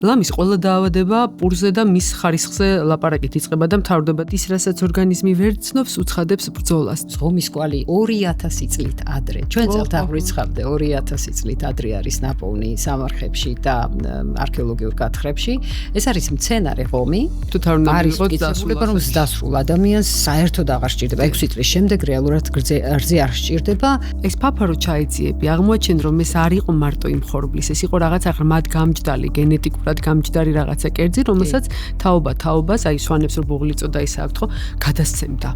ლამის ყველა დაავადება პურზე და მის ხარისხზე ლაპარაკით იწყება და მთავრდება ის, რასაც ორგანიზმი ვერ ცნობს, უცხადებს ბრძოლას. ზღვის კვალი 2000 წლით ადრე. ჩვენ წელთაღრიცხვამდე 2000 წლით ადრე არის ნაპოვნი სამარხებში და არქეოლოგიურ გათხრებში. ეს არის მცენარე ღომი. თუ თავი არის მტკიცებულება, რომ ზდასრულ ადამიანს საერთოდ აღარ სჭირდება. 6 წლის შემდეგ რეალურად რძე არ სჭირდება. ეს ფაფარო ჩაეძიები, აღმოაჩენ, რომ ეს არ იყო მარტო იმ ხორბლის, ეს იყო რაღაცა ღრმად გამჯდარი გენეტიკურად გამჯდარი რაღაცა კერძი, რომელსაც თაობას, აი სვანებს რო ბუღლი წოდა ის აქვთ ხო, გადასცემდა.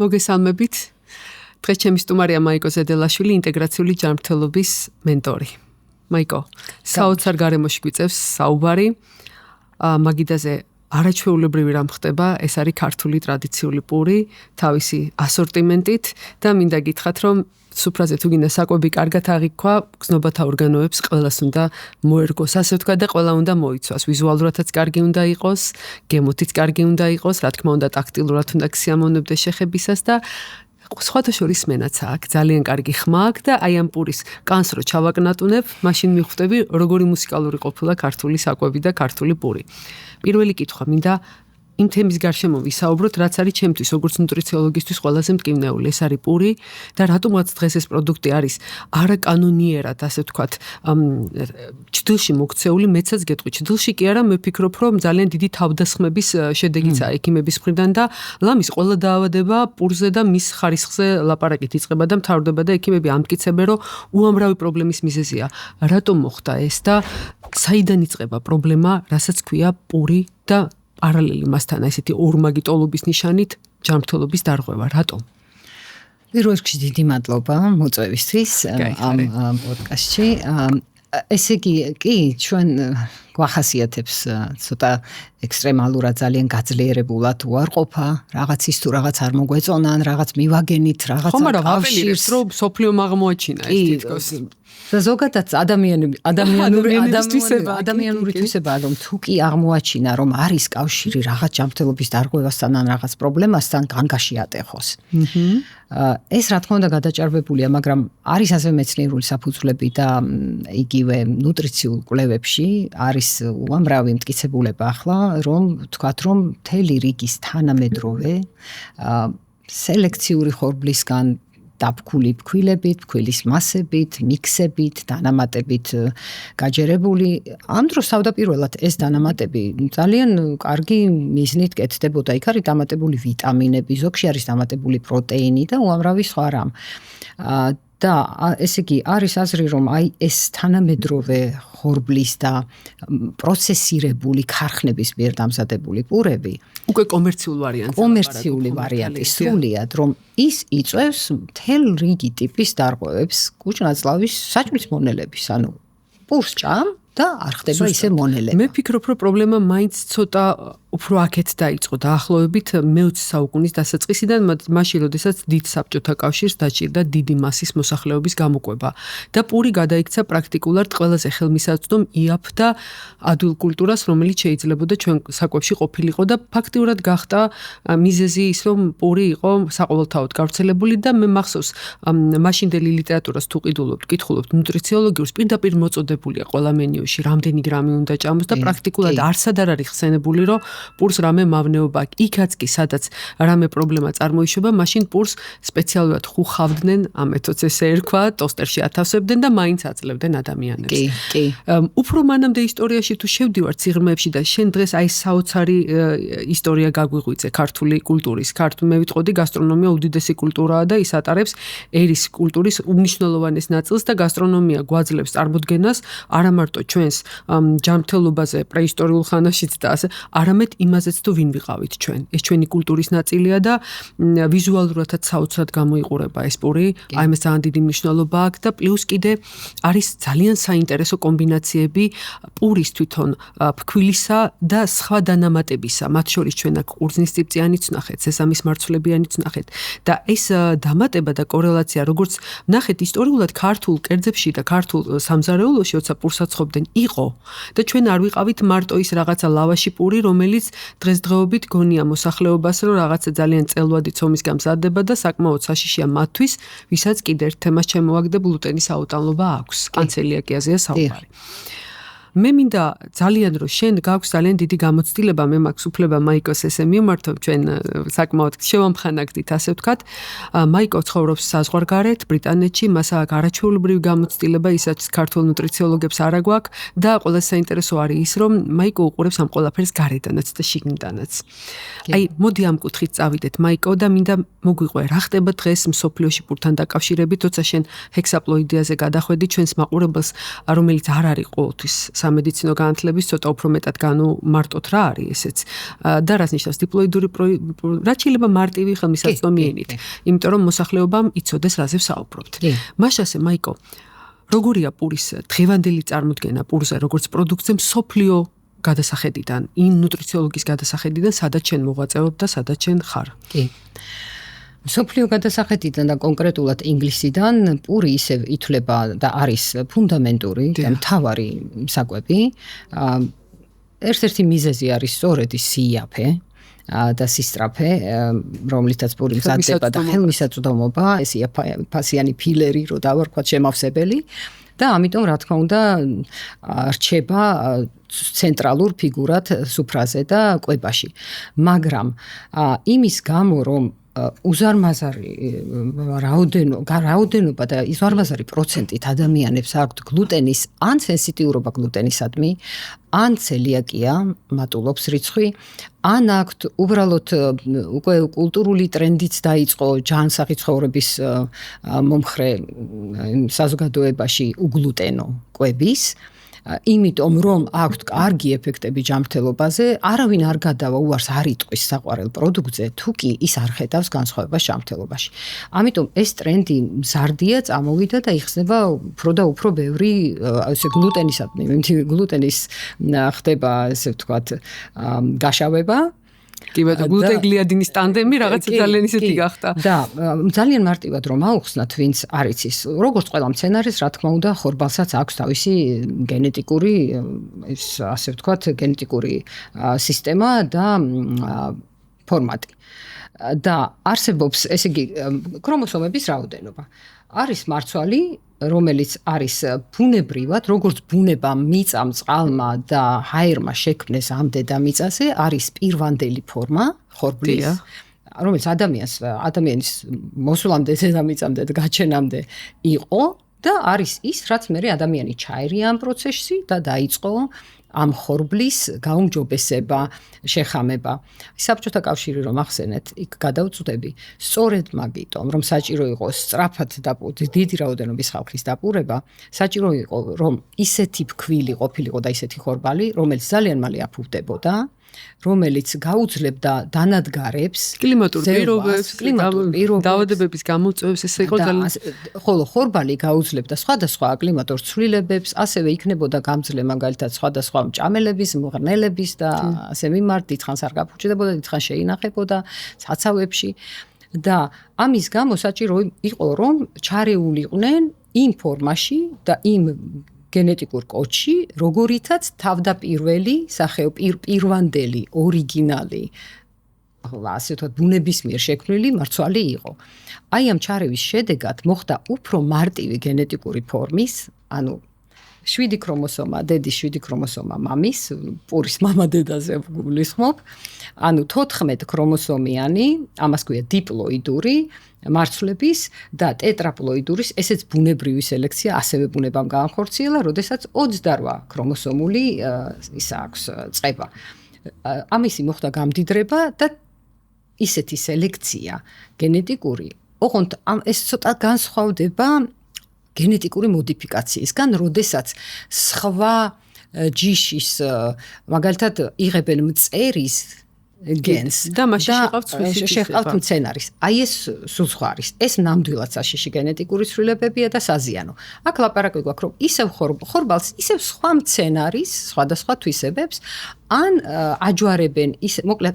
მოგესალმებით. დღეს ჩემი სტუმარია მაიკო ზედელაშვილი, ინტეგრაციული ჯანმრთელობის მენტორი. მაიკო, საოცარ გარემოში გვიწევს საუბარი. მაგიდაზე არაჩვეულებრივი რამ ხდება, ეს არის ქართული ტრადიციული პური, თავისი ასორტიმენტით და მინდა გითხრათ, რომ სუფრაზე თუ გინდა საკვები კარგად აღიქვა, გზნობათა ორგანოებს ყველას უნდა მოერგოს, ასე ვთქვა და ყველა უნდა მოიცვას. ვიზუალურადაც კარგი უნდა იყოს, გემოთიც კარგი უნდა იყოს, რა თქმა უნდა ტაქტილურად უნდა გსიამოვნებდეს შეხებისას და სხვათა შორის მენაც აქვს, ძალიან კარგი ხმა აქვს და აი ამ პურის კანს რო ჩავაკნატუნებ, მაშინ მიხვდები, როგორი მუსიკალური ყოფილა ქართული საკვები და ქართული პური. პირველი კითხვა მინდა იმ თემის გარშემო ვისაუბროთ, რაც არის ჩემთვის, როგორც ნუტრიციოლოგისთვის ყველაზე მტკივნეული, ეს არის პური და რატომაც დღეს ეს პროდუქტი არის არაკანონიერად, ასე ვთქვათ, ჩრდილში მოქცეული, მეცაც გეტყვი. ჩრდილში კი არა, მე ვფიქრობ, რომ ძალიან დიდი თავდასხმების შედეგიცაა ექიმების მხრიდან და ლამის ყველა დაავადება პურზე და მის ხარისხზე ლაპარაკით იწყება და მთავრდება და ექიმები ამტკიცებენ, რომ უამრავი პრობლემის მიზეზია. რატომ მოხდა ეს და საიდან იწყება პრობლემა, რასაც ქვია პური და პარალელი მასთან ესეთი ორმაგი ტოლობის ნიშანით ჯანმრთელობის დარღვევა. რატომ? პირველ რიგში დიდი მადლობა მოწვევისთვის ამ პოდკასტში. ესე კი, ჩვენ გვახასიათებს ცოტა ექსტრემალურად ძალიან გაძლიერებულად უარყოფა, რაღაცის თუ რაღაც არ მოგვეწონან, რაღაც მივაგენით, რაღაც კავშირს რომ სოფლიო აღმოაჩინა ეს თითქოს. და ზოგადად ადამიანური თვისება, რომ თუ კი აღმოაჩინა, რომ არის კავშირი რაღაც ჯანმრთელობის დარღვევასთან ან რაღაც პრობლემასთან, განგაში ატეხოს. ეს რა თქმა უნდა გადაჭარბებულია, მაგრამ არის ასევე მეცნიერული საფუძვლები და იგივე ნუტრიციულ კვლევებში არის უამრავი მტკიცებულება ახლა, რომ ვთქვათ, რომ მთელი რიგის თანამედროვე სელექციური ხორბლისგან დაფქული ფქვილებით, ფქვილის მასებით, მიქსებით, დანამატებით გაჯერებული. ამ დროს თავდაპირველად ეს დანამატები ძალიან კარგი მიზნით კეთდებოდა. იქ არის დამატებული ვიტამინები, ზოგში არის დამატებული პროტეინი და უამრავი სხვა რამ. და ესე იგი არის აზრი, რომ აი ეს თანამედროვე ხორბლის და პროცესირებული ქარხნების მიერ დამზადებული პურები უკვე კომერციული ვარიანტი სრულიად, რომ ის იწვევს მთელ რიგი ტიპის დარღვევებს, კუჭ-ნაწლავის საჭმლის მონელების, ანუ პურს ჭამ და არ ხდება ისე მონელება. მე ვფიქრობ, რომ პრობლემა მაინც ცოტა უფრო აქეთ დაიწყო დაახლოებით მე-20 საუკუნის დასაწყისიდან, მაშინ როდესაც დიდ საბჭოთა კავშირს დაჭირდა დიდი მასის მოსახლეობის გამოკვება და პური გადაიქცა პრაქტიკულად ყველაზე ხელმისაწვდომ იაფ და ადვილ კულტურას, რომელიც შეიძლებოდა ჩვენ საკვებში ყოფილიყო და ფაქტიურად გახდა მიზეზი ის, რომ პური იყო საყოველთაოდ გავრცელებული და მე მახსოვს მაშინდელი ლიტერატურას თუ კითხულობთ ნუტრიციოლოგიურს, პირდაპირ მოწოდებულია ყველა მენიუში რამდენი გრამი უნდა ჭამოს და პრაქტიკულად არსად არ არის ხსენებული, რომ პურს რამე მავნეობა აქვს. იქაც კი, სადაც რამე პრობლემა წარმოიშობა, მაშინ პურს სპეციალურად ხუხავდნენ, ამ მეთოდს ესე ერქვა, ტოსტერში ათავსებდნენ და მაინც აძლევდნენ ადამიანებს. კი. უფრო მანამდე ისტორიაში თუ შევდივართ სიღრმეებში და შენ დღეს აი საოცარი ისტორია გაგვიღვიძე ქართული კულტურის. მე ვიტყოდი გასტრონომია უდიდესი კულტურაა და ის ატარებს ერის კულტურის უმნიშვნელოვანეს ნაწილს და გასტრონომია გვაძლევს წარმოდგენას არა მარტო ჩვენს ჯანმრთელობაზე პრეისტორიულ ხანაშიც და ასე, არამედ იმაზეც თუ ვინ ვიყავით ჩვენ. ეს ჩვენი კულტურის ნაწილია და ვიზუალურადაც საოცრად გამოიყურება ეს პური. აი ეს ძალიან დიდი მნიშვნელობა აქვს და პლუს კიდე არის ძალიან საინტერესო კომბინაციები პურის თვითონ ფქვილისა და სხვა დანამატებისა. მათ შორის ჩვენ აქ ყურძნისწიფწიანიც ვნახეთ, სესამის მარცვლებიანიც ვნახეთ და ეს დამატება და კორელაცია, როგორც ვნახეთ ისტორიულად ქართულ კერძებში და ქართულ სამზარეულოში, როცა პურს აცხობდნენ, იყო და ჩვენ არ ვიყავით მარტო ის რაღაცა ლავაში პური, რომელიც რომელიც დღესდღეობით გონია მოსახლეობას, რომ რაღაცა ძალიან წელვადი ცომის გამზადდება და საკმაოდ საშიშია მათთვის, ვისაც კიდე ერთ თემას ჩემოვაგდებ, გლუტენის აუტანლობა აქვს. ან ცელიაკიაზეა საუბარი. მე მინდა ძალიან რომ შენ გაქვს ძალიან დიდი გამოცდილება, მე მაქვს უფლება მაიკოს ესე მიმართო, ჩვენ საკმაოდ შევამხანაგდით, ასე ვთქვათ. მაიკო ცხოვრობს საზღვარგარეთ, ბრიტანეთში, მას აქვს არაჩვეულებრივი გამოცდილება, ისაც ქართულ ნუტრიციოლოგებს არ აგვაქვს და ყველაზე საინტერესო არის ის, რომ მაიკო უყურებს ამ ყველაფერს გარედანაც და შიგნიდანაც. აი, მოდი ამ კუთხით წავიდეთ, მაიკო, და მინდა მოგვიყვე, რა ხდება დღეს მსოფლიოში პურთან დაკავშირებით, თორსა შენ ჰექსაპლოიდიაზე გადახვედი ჩვენს მაყურებელს, რომელიც არ არის ყოველთვის სამედიცინო განათლების ცოტა უფრო მეტად განუმარტოთ რა არის ესეც და რაც ნიშნავს დიპლოიდური რაც შეიძლება მარტივი ხელმისაწვდომი ენით, იმიტომ რომ მოსახლეობამ იცოდეს რაზე ვსაუბრობთ. მაშასე მაიკო, როგორია პურის დღევანდელი წარმოდგენა პურზე როგორც პროდუქტზე მსოფლიო გადასახედიდან, იმ ნუტრიციოლოგის გადასახედიდან, სადაც შენ მოღვაწეობ და სადაც შენ ხარ? მსოფლიო გადასახედიდან და კონკრეტულად ინგლისიდან პური ისევ ითვლება და არის ფუნდამენტური და მთავარი საკვები. ერთ-ერთი მიზეზი არის სწორედ ის სიაფე და სისწრაფე, რომლითაც პური მზადდება და ხელმისაწვდომობა, ეს ფასიანი ფილერი, რო დავარქვათ, შემავსებელი და ამიტომ რა თქმა უნდა რჩება ცენტრალურ ფიგურად სუფრაზე და კვებაში. მაგრამ იმის გამო რომ უზარმაზარი რაოდენობა და უზარმაზარი პროცენტით ადამიანებს აქვთ გლუტენის ან სენსიტიურობა გლუტენისადმი, ან ცელიაკია, მატულობს რიცხვი, ან აქვთ უბრალოდ უკვე კულტურული ტრენდიც დაიწყო ჯანსაღი ცხოვრების მომხრე საზოგადოებაში უგლუტენო კვების. იმიტომ რომ აქვთ კარგი ეფექტები ჯანმრთელობაზე, არავინ არ გადავა უარს არ იტყვის საყვარელ პროდუქტზე, თუ კი ის არ ხედავს განსხვავებას ჯანმრთელობაში. ამიტომ ეს ტრენდი მზარდია, წამოვიდა და იხსნება უფრო და უფრო ბევრი ესე გლუტენის ხდება, ესე ვთქვათ, გაშავება. კი ბატონო, გლუტენგლიადინის ტანდემი რაღაცა ძალიან ისეთი გახდა. და ძალიან მარტივად რომ აუხსნათ, ვინც არ იცის, როგორც ყველა მცენარეს, რა თქმა უნდა, ხორბალსაც აქვს თავისი გენეტიკური, ასე ვთქვათ, გენეტიკური სისტემა და ფორმატი. და არსებობს, ესე იგი, ქრომოსომების რაოდენობა. არის მარცვალი, რომელიც არის ბუნებრივად, როგორც ბუნება მიწამ, წყალმა და ჰაერმა შექმნეს ამ დედამიწაზე, არის პირვანდელი ფორმა ხორბლის, რომელიც ადამიანის მოსვლამდე დედამიწამდე და გაჩენამდე იყო და არის ის, რაც მერე ადამიანი ჩაერია ამ პროცესში და დაიწყო ამ ხორბლის გაუმჯობესება, შეხამება. საბჭოთა კავშირი რომ ახსენეთ, იქ გადავწყვეტები, სწორედ მაგიტომ, რომ საჭირო იყო სწრაფად დიდი რაოდენობის ხალხის დაპურება, საჭირო იყო, რომ ისეთი ფქვილი ყოფილიყო და ისეთი ხორბალი, რომელიც ძალიან მალე აფუვდებოდა, რომელიც გაუძლებდა დანადგარებს, კლიმატურ პირობებს, დაავადებების გამოწვევებს, ესე იყო ძალიან. ხოლო ხორბალი გაუძლებდა სხვადასხვა კლიმატურ ცვლილებებს, ასევე იქნებოდა გამძლე მაგალითად სხვადასხვა მჭამელების, მღრღნელების და ასე მიმართ, დიდხანს არ გაფუჭდებოდა, დიდხანს შეინახებოდა საცავებში და ამის გამო საჭირო იყო, რომ ჩარეულიყვნენ იმ ფორმაში და იმ გენეტიკურ კოდში, როგორითაც თავდაპირველი პირვანდელი, ორიგინალი, ასე ვთქვათ, ბუნების მიერ შექმნილი მარცვალი იყო. აი ამ ჩარევის შედეგად მოხდა უფრო მარტივი გენეტიკური ფორმის, ანუ 7 ქრომოსომა, დედის 7 ქრომოსომა მამის, პურის მამა-დედაზე გულისხმობ, ანუ 14 ქრომოსომიანი, ამას ქვია დიპლოიდური მარცვლების და ტეტრაპლოიდურის, ესეც ბუნებრივი სელექცია, ასევე ბუნებამ გაახორციელა, როდესაც 28 ქრომოსომული ის აქვს წყება. ამისი მოხდა გამდიდრება და ისეთი სელექცია გენეტიკური, ოღონდ ეს ცოტა განსხვავდება გენეტიკური მოდიფიკაციისგან, როდესაც სხვა ჯიშის, მაგალითად, იღებენ მწერის გენს და მაშინ შეყავთ შეყავთ მცენარის. აი ეს სულ სხვა არის. ეს ნამდვილად საშიში გენეტიკური ცვლილებებია და საზიანო. აქ ლაპარაკი გვაქვს, რომ ისევ ხორბალს, ისევ სხვა მცენარის, სხვადასხვა თვისებებს ან აჯვარებენ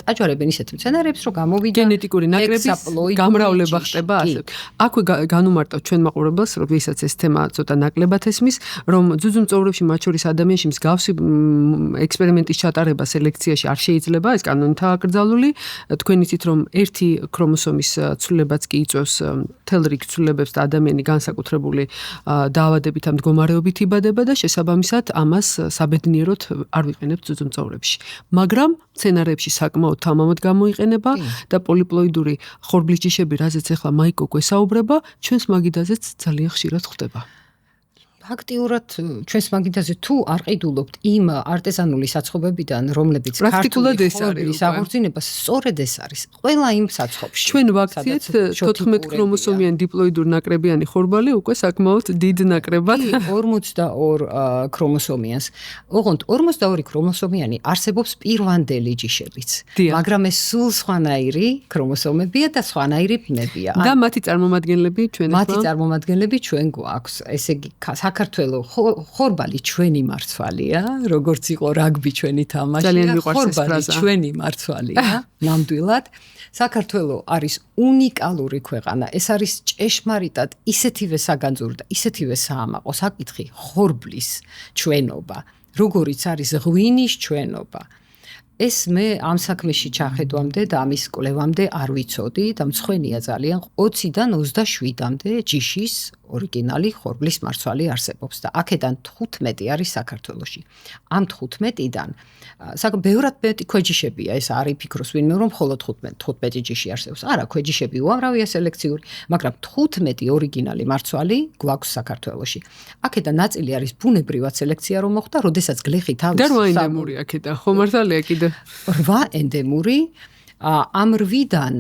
აჯვარებენ ისეთ მცენარეებს, რომ გამოვიდა გენეტიკური ნაკრების გამრავლება ხდება ასე. აქვე განუმარტავთ ჩვენ მაყურებელს, რომ ვისაც ეს თემა ცოტა ნაკლებად ესმის, რომ ძუძუმწოვრებში მათ შორის ადამიანში მსგავსი ექსპერიმენტის ჩატარება სელექციაში არ შეიძლება, ეს კანონითაა აკრძალული. თქვენ იცით, რომ ერთი ქრომოსომის ცვლილებაც კი იწვევს მთელ რიგ ცვლილებებს და ადამიანი განსაკუთრებული დაავადებით ამ მდგომარეობით იბადება და შესაბამისად ამას საბედნიეროდ არ ვიყენებთ ძუძუმწოვრებში. მაგრამ მცენარეებში საკმაოდ თამამად გამოიყენება და პოლიპლოიდური ხორბლის ჯიშები, რაზეც ახლა მაიკო გვესაუბრება, ჩვენს მაგიდაზეც ძალიან ხშირად ხდება. ფაქტიურად ჩვენს მაგიდაზე თუ არ ყიდულობთ იმ არტეზანული საცხობებიდან, რომლებიც პრაქტიკულად ეს არის აღორძინებას, სწორედ ეს არის. ყველა იმ საცხობში. ჩვენ ვაქციეთ 14 ქრომოსომიანი დიპლოიდურ ნაკრებიანი ხორბალი უკვე საკმაოდ დიდ ნაკრებად 42 ქრომოსომიანს. ოღონდ 42 ქრომოსომიანი არსებობს პირვანდელი ჯიშებიც. მაგრამ ეს სულ სხვანაირი ქრომოსომებია და სხვანაირი ბნებია. და მათი წარმომადგენლები ჩვენ გვაქვს. ესე იგი საქართველოს ხორბალი ჩვენი მართვალია, როგორც იყო რაგბი ჩვენი თამაში, ხორბალი ჩვენი მართვალია, ნამდვილად. საქართველოს არის უნიკალური ქვეყანა. ეს არის ჭეშმარიტად ისეთივე საგანძური და ისეთივე საამაყო საკითხი ხორბლის ჩვენობა, როგორიც არის ღვინის ჩვენობა. ეს მე ამ საქმეში ჩახედვამდე და ამის კვლევამდე არ ვიცოდი და მცხვენია ძალიან 20-დან 27-მდე ჯიშის ორიგინალი ხორბლის მარცვალი არსებობს და აქედან 15 არის საქართველოში. ამ 15-დან ბევრად მეტი ქვეჯიშებია, ეს არ იფიქროს ვინმე რომ მხოლოდ 15 ჯიში არსებობს. არა, ქვეჯიშები უამრავია სელექციური, მაგრამ 15 ორიგინალი მარცვალი გვაქვს საქართველოში. აქედან ნაწილი არის ბუნებრივად სელექცია რომ მოხდა, როდესაც გლეხი თავის და 8 ენდემური აქედან ხო მართალია კიდე 8 ენდემური ამ 8-დან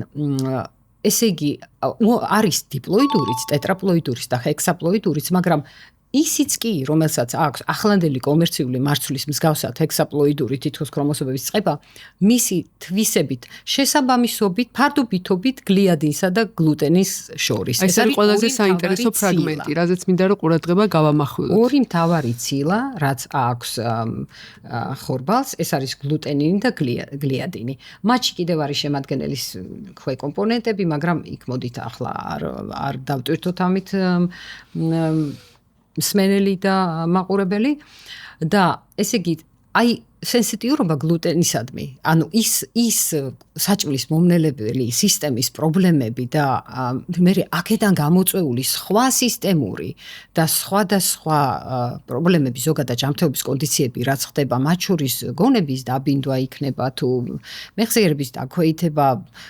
ესე იგი არის დიპლოიდურიც, ტეტრაპლოიდურიც და ჰექსაპლოიდურიც, მაგრამ ისიც კი, რომელსაც აქვს ახლანდელი კომერციული მარცვლის მსგავსად ჰექსაპლოიდური თითქოს ქრომოსომების წყება, მისი თვისებით, შესაბამისობით, ფარდობითობით გლიადინსა და გლუტენის შორის. ეს არის ყველაზე საინტერესო ფრაგმენტი, რაზეც მინდა რომ ყურადღება გავამახვილოთ. ორი მთავარი ცილა, რაც აქვს ხორბალს, ეს არის გლუტენინი და გლიადინი. მათში კიდევ არის შემადგენელი ქვე კომპონენტები, მაგრამ იქ მოდით ახლა არ დავტვირთოთ ამით მსმენელი და მაყურებელი და ესე იგი აი სენსიტიურობა გლუტენისადმი, ანუ ის საჭმლის მომნელებელი სისტემის პრობლემები და მე აქედან გამოწვეული სხვა სისტემური და სხვადასხვა პრობლემები, ზოგადად ჯანმრთელობის კონდიციები, რაც ხდება, მათ შორის გონების დაბინდვა იქნება თუ მეხსიერების დაქვეითება,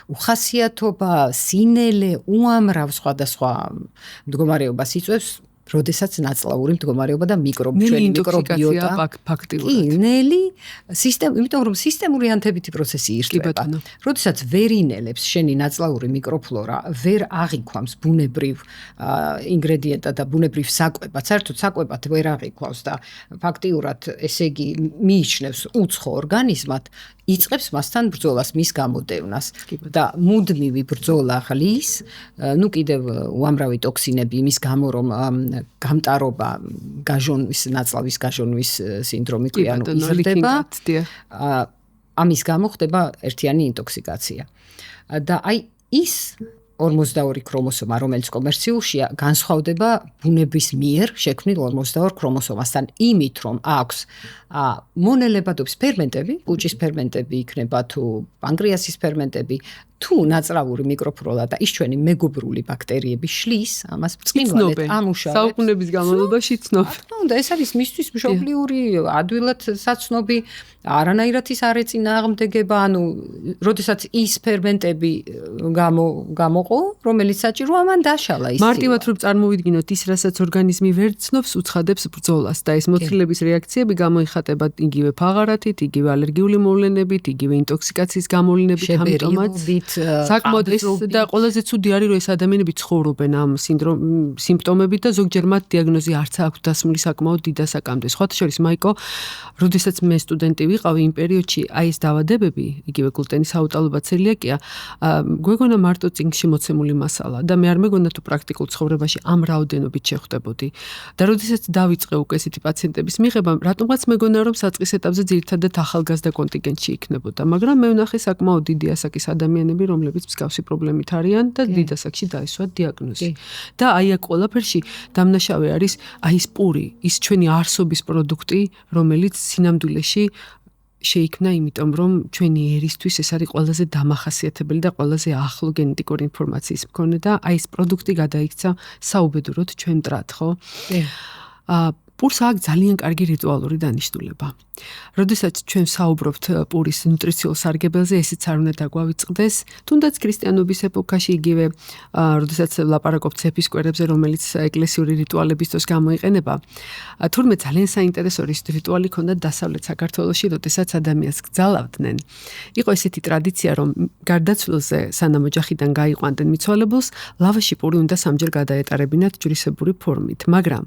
უხასიათობა, სინელე, უამრავ სხვადასხვა მდგომარეობას იწვევს. როდესაც ნაწლავური მდგომარეობა და ჩვენი მიკრობიოტა ფაქტიურად. კი, ნელი იმიტომ რომ სისტემური ანთებითი პროცესი ირწება. როდესაც ვერ ინელებს შენი ნაწლავური მიკროფლორა, ვერ აღიქვამს ბუნებრივ ინგრედიენტად და ბუნებრივ საკვებად, საერთოდ საკვებად ვერ აღიქვავს და ფაქტიურად ესე იგი მიიჩნევს უცხო ორგანიზმად, იწყებს მასთან ბრძოლას, მის გამოდევნას და მუდმივი ბრძოლა ხლის, ნუ კიდევ უამრავი ტოქსინები იმის გამო რომ გამტარობა, გაჟონვის, ნაწლავის გაჟონვის სინდრომი ქვია, ანუ იზრდება. ამის გამო ხდება ერთიანი ინტოქსიკაცია. და აი ის 42 ქრომოსომა, რომელიც კომერციულშია, განსხვავდება ბუნების მიერ შექმნილ 42 ქრომოსომასთან იმით, რომ აქვს მონელებადობის ფერმენტები, კუჭის ფერმენტები იქნება თუ პანკრეასის ფერმენტები, თუ ნაწლავური მიკროფლორა და ის ჩვენი მეგობრული ბაქტერიები შლის, ამას ბრწყინვალედ ამუშავებს. საუკუნეების განმავლობაში ცნობ. და ეს არის მისთვის მშობლიური, ადვილად საცნობი, არანაირად ის არ ეწინააღმდეგება, ანუ როდესაც ის ფერმენტები გამოყო, რომელიც საჭიროა, მან დაშალა ის. მარტივად რომ წარმოვიდგინოთ ის, რასაც ორგანიზმი ვერ ცნობს, უცხადებს ბრძოლას და ეს მოცილების რეაქციები გამოიხატება იგივე ფაღარათით, იგივე ალერგიული მოვლენებით, იგივე ინტოქსიკაციის გამოვლენებით, ამიტომაც საკმაოდ ეს და ყველაზე ცუდი არის რომ ეს ადამიანები ცხოვრობენ ამ სიმპტომებით და ზოგჯერ მათ დიაგნოზი არც აქვს დასმული საკმაოდ დიდ ასაკამდე. სხვათა შორის მაიკო, როდესაც მე სტუდენტი ვიყავი იმ პერიოდში, აი ეს დაავადებები, იგივე გლუტენის აუტალობა, ცელიაკია, გვეგონა მარტო წიგნში მოცემული მასალა და მე არ მეგონა თუ პრაქტიკულ ცხოვრებაში ამ რაოდენობით შეხვდებოდი. და როდესაც დავიწყე უკვე ესეთი პაციენტების მიღება, რატომღაც მეგონა რომ საწყის ეტაპზე ძირითადად ახალგაზრდა კონტინგენტში იქნებოდა, მაგრამ მე ვნახე საკმაოდ დიდი ასაკის ადამიანები, რომლებიც მსგავსი პრობლემით არიან და დიდ ასაკში დაისვათ დიაგნოზი. და აი აქ ყველაფერში დამნაშავე არის აი ეს პური, ის ჩვენი არსობის პროდუქტი, რომელიც სინამდვილეში შეიქმნა იმიტომ, რომ ჩვენი ერისთვის ეს არის ყველაზე დამახასიათებელი და ყველაზე ახლო გენეტიკური ინფორმაციის მქონე და აი ეს პროდუქტი გადაიქცა საუბედუროდ ჩვენ მტრად, ხო? პურს აქვს ძალიან კარგი რიტუალური დანიშნულება. როდესაც ჩვენ საუბრობთ პურის ნუტრიციულ სარგებელზე, ესეც არ უნდა დაგვავიწყდეს, თუნდაც ქრისტიანობის ეპოქაში იგივე, როდესაც ლაპარაკობთ ცეფის კვერებზე, რომელიც ეკლესიური რიტუალების დროს გამოიყენება, თურმე ძალიან საინტერესო რიტუალი ჰქონდა დასავლეთ საქართველოში, როდესაც ადამიანს გძალავდნენ. იყო ესეთი ტრადიცია, რომ გარდაცვლილზე სანამ ოჯახიდან გაიყვანდნენ მიცვალებულს, ლავაში პური უნდა სამჯერ გადაეტარებინათ ჯვრისებური ფორმით, მაგრამ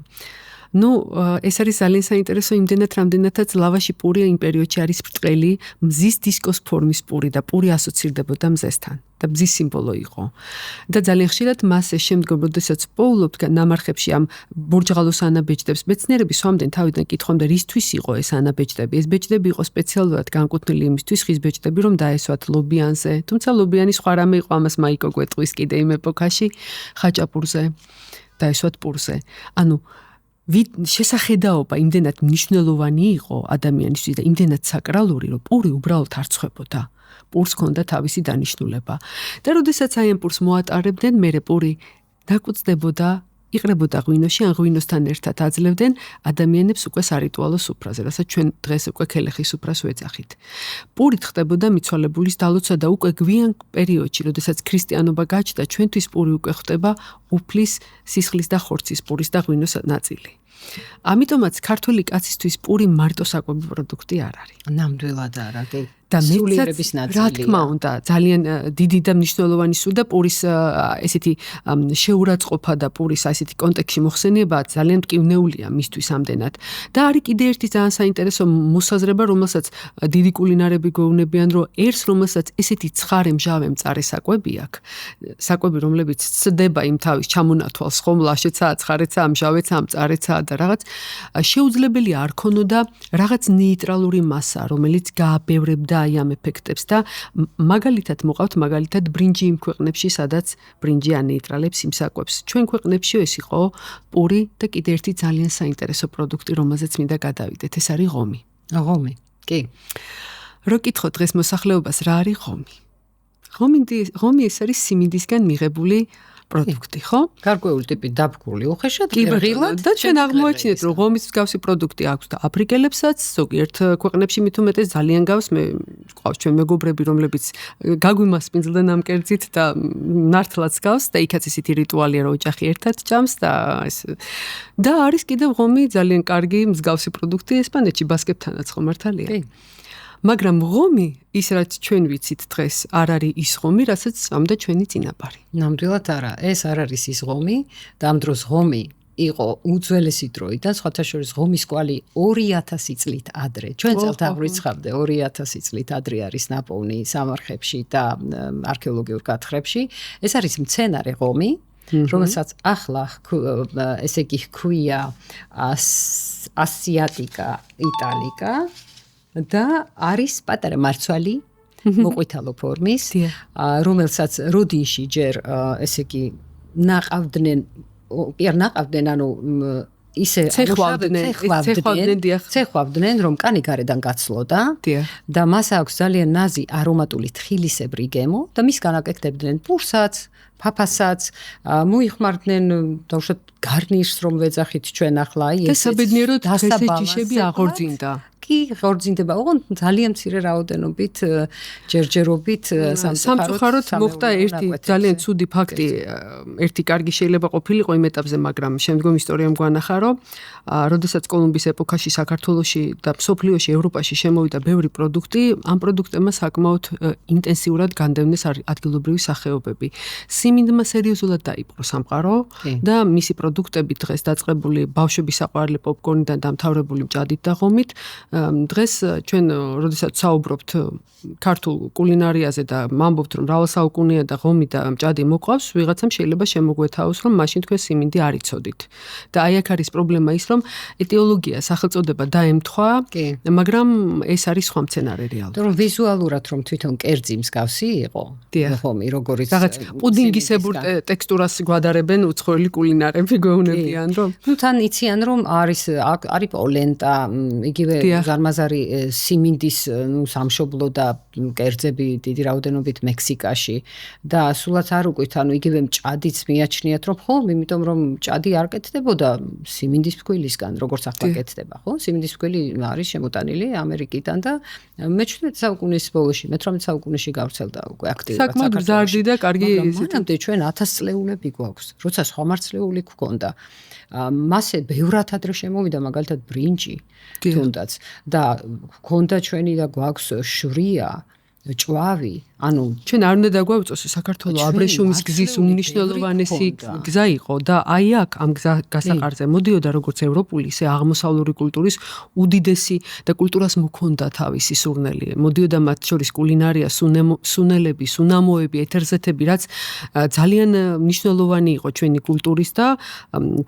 ეს არის ძალიან საინტერესო იმდენად, რამდენადაც ლავაში პური იმ პერიოდში არის ბრტყელი, მზის დისკოს ფორმის პური და პური ასოცირდებოდა მზესთან და მზის სიმბოლო იყო. და ძალიან ხშირად მას ეს შემდგომ, როდესაც პოულობთ ნამარხებში ამ ბურჯღალოს ანაბეჭდებს, მეცნიერები სვამდნენ თავიდან კითხვამდე, რისთვის იყო ეს ანაბეჭდები. ეს ბეჭდები იყო სპეციალურად განკუთვნილი იმისთვის, ხის ბეჭდები, რომ დაესვათ ლობიანზე. თუმცა ლობიანი სხვა რამე იყო, ამას მაიკო გვეტყვის კიდე იმ ეპოქაში, ხაჭაპურზე, დაესვათ პურზე. შესახედაობა იმდენად მნიშვნელოვანი იყო ადამიანისთვის და იმდენად საკრალური, რომ პური უბრალოდ არ ცხებოდა. პურს ჰქონდა თავისი დანიშნულება. და როდესაც აი ამ პურს მოატარებდნენ, მერე პური დაკუწდებოდა, იყრებოდა ღვინოში, ან ღვინოსთან ერთად აძლევდნენ ადამიანებს უკვე სარიტუალო სუფრაზე, რასაც ჩვენ დღეს უკვე ქელეხის სუფრას ვეძახით. პურით ხდებოდა მიცვალებულის დალოცვა და უკვე გვიან პერიოდში, როდესაც ქრისტიანობა გაჩნდა, ჩვენთვის პური უკვე ხდება უფლის, სისხლის და ხორცის პურის და ღვინოს ნაწილი. ამიტომაც ქართული კაცისთვის პური მარტო საკვები პროდუქტი არ არის. ნამდვილად არა, და მეცაც რა თქმა უნდა ძალიან დიდი და მნიშვნელოვანი სულ და პურის ესეთი შეურაცხყოფა და პურის ესეთი კონტექსტში მოხსენება ძალიან მტკივნეულია მისთვის ამდენად. და არის კიდე ერთი ძალიან საინტერესო მოსაზრება, რომელსაც დიდი კულინარები გვეუბნებიან, რომ ერთს რომელსაც ესეთი ცხარე მჟავე მწარე საკვები აქვს, საკვები რომლებიც ცდება იმ თავის ჩამონათვალს, ხომ ლაშეცა, ცხარეცა, მჟავეცა, მწარეცა და რაღაც შეუძლებელი არ ქონოდა რაღაც ნეიტრალური მასა, რომელიც გააბევრებდა აი ამ ეფექტებს და მაგალითად მოყავთ ბრინჯი იმ ქვეყნებში, სადაც ბრინჯი ანეიტრალებს იმ საკვებს. ჩვენ ქვეყნებში ეს იყო პური და კიდე ერთი ძალიან საინტერესო პროდუქტი, რომელზეც მინდა გადავიდეთ, ეს არის ღომი. ღომი, კი. რო კითხო დღეს მოსახლეობას რა არის ღომი? ღომი ეს არის სიმინდისგან მიღებული პროდუქტი, ხო? გარკვეული ტიპი დაბგული უხეშად ღილად და ჩვენ აღმოაჩინეთ, რომ ღომის მსგავსი პროდუქტი აქვს და აფრიკელებსაც, ზოგიერთ ქვეყნებში მით უმეტეს ძალიან გავს, ყავს ჩვენ მეგობრები, რომლებიც გაგვიმასპინძლდნენ ამ კერძით და ნართლაც გავს და იქაც ისეთი რიტუალია, რომ ოჯახი ერთად ჭამს და და არის კიდევ ღომი ძალიან კარგი მსგავსი პროდუქტი ესპანეთში ბასკებთანაც ხო მართალია? კი. მაგრამ ღომი, ის რაც ჩვენ ვიცით დღეს, არ არის ის ღომი, რასაც წამდა ჩვენი წინაპარი. ნამდვილად არა, ეს არ არის ის ღომი და ამ დროს ღომი იყო უძველესი დროიდან, სხვათა შორის ღომის კვალი 2000 წლით ადრე. ჩვენ წელთაღრიცხვამდე 2000 წლით ადრე არის ნაპოვნი სამარხებში და არქეოლოგიურ გათხრებში. ეს არის მცენარე ღომი, რომელსაც ახლა ესე იგი ჰქვია ასიატიკა იტალიკა და არის პატარა მარცვალი მოყვითალო ფორმის, რომელსაც როდინში ჯერ ესე იგი ნაყავდნენ, ანუ ისე ცეხვავდნენ, რომ კანი გარედან გაცლოდა და მას აქვს ძალიან ნაზი არომატული თხილისებრი გემო და მისგან აკეთებდნენ პურსაც, ფაფასაც, მოიხმარდნენ დაუშვათ გარნიშს, რომ ვეძახით ჩვენ ახლა, და საბედნიეროდ დღეს ჯიშები აღორძინდა. კი ღორძინდება, ოღონდ ძალიან მცირე რაოდენობით, ჯერჯერობით სამწუხაროდ მოხდა ერთი ძალიან ცუდი ფაქტი, ერთი კარგი შეიძლება ყოფილიყო იმ ეტაპზე, მაგრამ შემდგომ ისტორიამ გვანახა, რომ როდესაც კოლუმბის ეპოქაში საქართველოში და მსოფლიოში, ევროპაში შემოვიდა ბევრი პროდუქტი, ამ პროდუქტებმა საკმაოდ ინტენსიურად განდევნეს ადგილობრივი სახეობები. სიმინდმა სერიოზულად დაიპყრო სამყარო და მისი პროდუქტები დღეს დაწყებული ბავშვების საყვარელი პოპკორნიდან დამთავრებული მჭადით და ღომით, დღეს ჩვენ როდესაც საუბრობთ ქართულ კულინარიაზე და ვამბობთ, რომ მრავალ საუკუნეა და ღომი და მჭადი მოყავს, ვიღაცამ შეიძლება შემოგვეთავოს, რომ მაშინ თქვენ სიმინდი არ იცოდით. და აი აქ არის პრობლემა ის, რომ ეტიოლოგია, სახელწოდება დაემთხვა, მაგრამ ეს არის სხვა მცენარე რეალურად. რომ ვიზუალურად რომ თვითონ კერძი მსგავსი იყო, ღომი როგორიც რაღაც პუდინგისებურ ტექსტურას გვადარებენ უცხოელი კულინარები გვეუბნებიან, რომ თან იციან, რომ არის პოლენტა, იგივე ზარმაზარი სიმინდის სამშობლო და კერძები დიდი რაოდენობით მექსიკაში და სულაც არ უკვით, იგივე მჭადიც მიაჩნიათ, რომ ხო, იმიტომ რომ მჭადი არ კეთდებოდა სიმინდის ფქვილისგან, როგორც ახლა კეთდება, ხო? სიმინდის ფქვილი არის შემოტანილი ამერიკიდან და მე-17 საუკუნის ბოლოში, მე-18 საუკუნეში გავრცელდა უკვე აქტიურად საქართველოში. საკმაოდ მზარდი და კარგი მანამდე ჩვენ 1000 წლეულები გვაქვს, როცა სხვა მარცვლეული გვქონდა. მასე ბევრად ადრე შემოვიდა მაგალითად ბრინჯი თუნდაც და გვქონდა ჩვენი და გვაქვს შვრია, ჭვავი, ანუ ჩვენ არ უნდა დაგვავწოს საქართველოს აბრეშუმის გზის უმნიშვნელოვანესი გზა იყო და აი აქ ამ გასაყარზე მოდიოდა როგორც ევროპული, ისე აღმოსავლური კულტურის უდიდესი და კულტურას მოქონდა თავისი სურნელი. მოდიოდა მათ შორის კულინარია, სუნელები, სუნამოები, ეთერზეთები, რაც ძალიან მნიშვნელოვანი იყო ჩვენი კულტურის და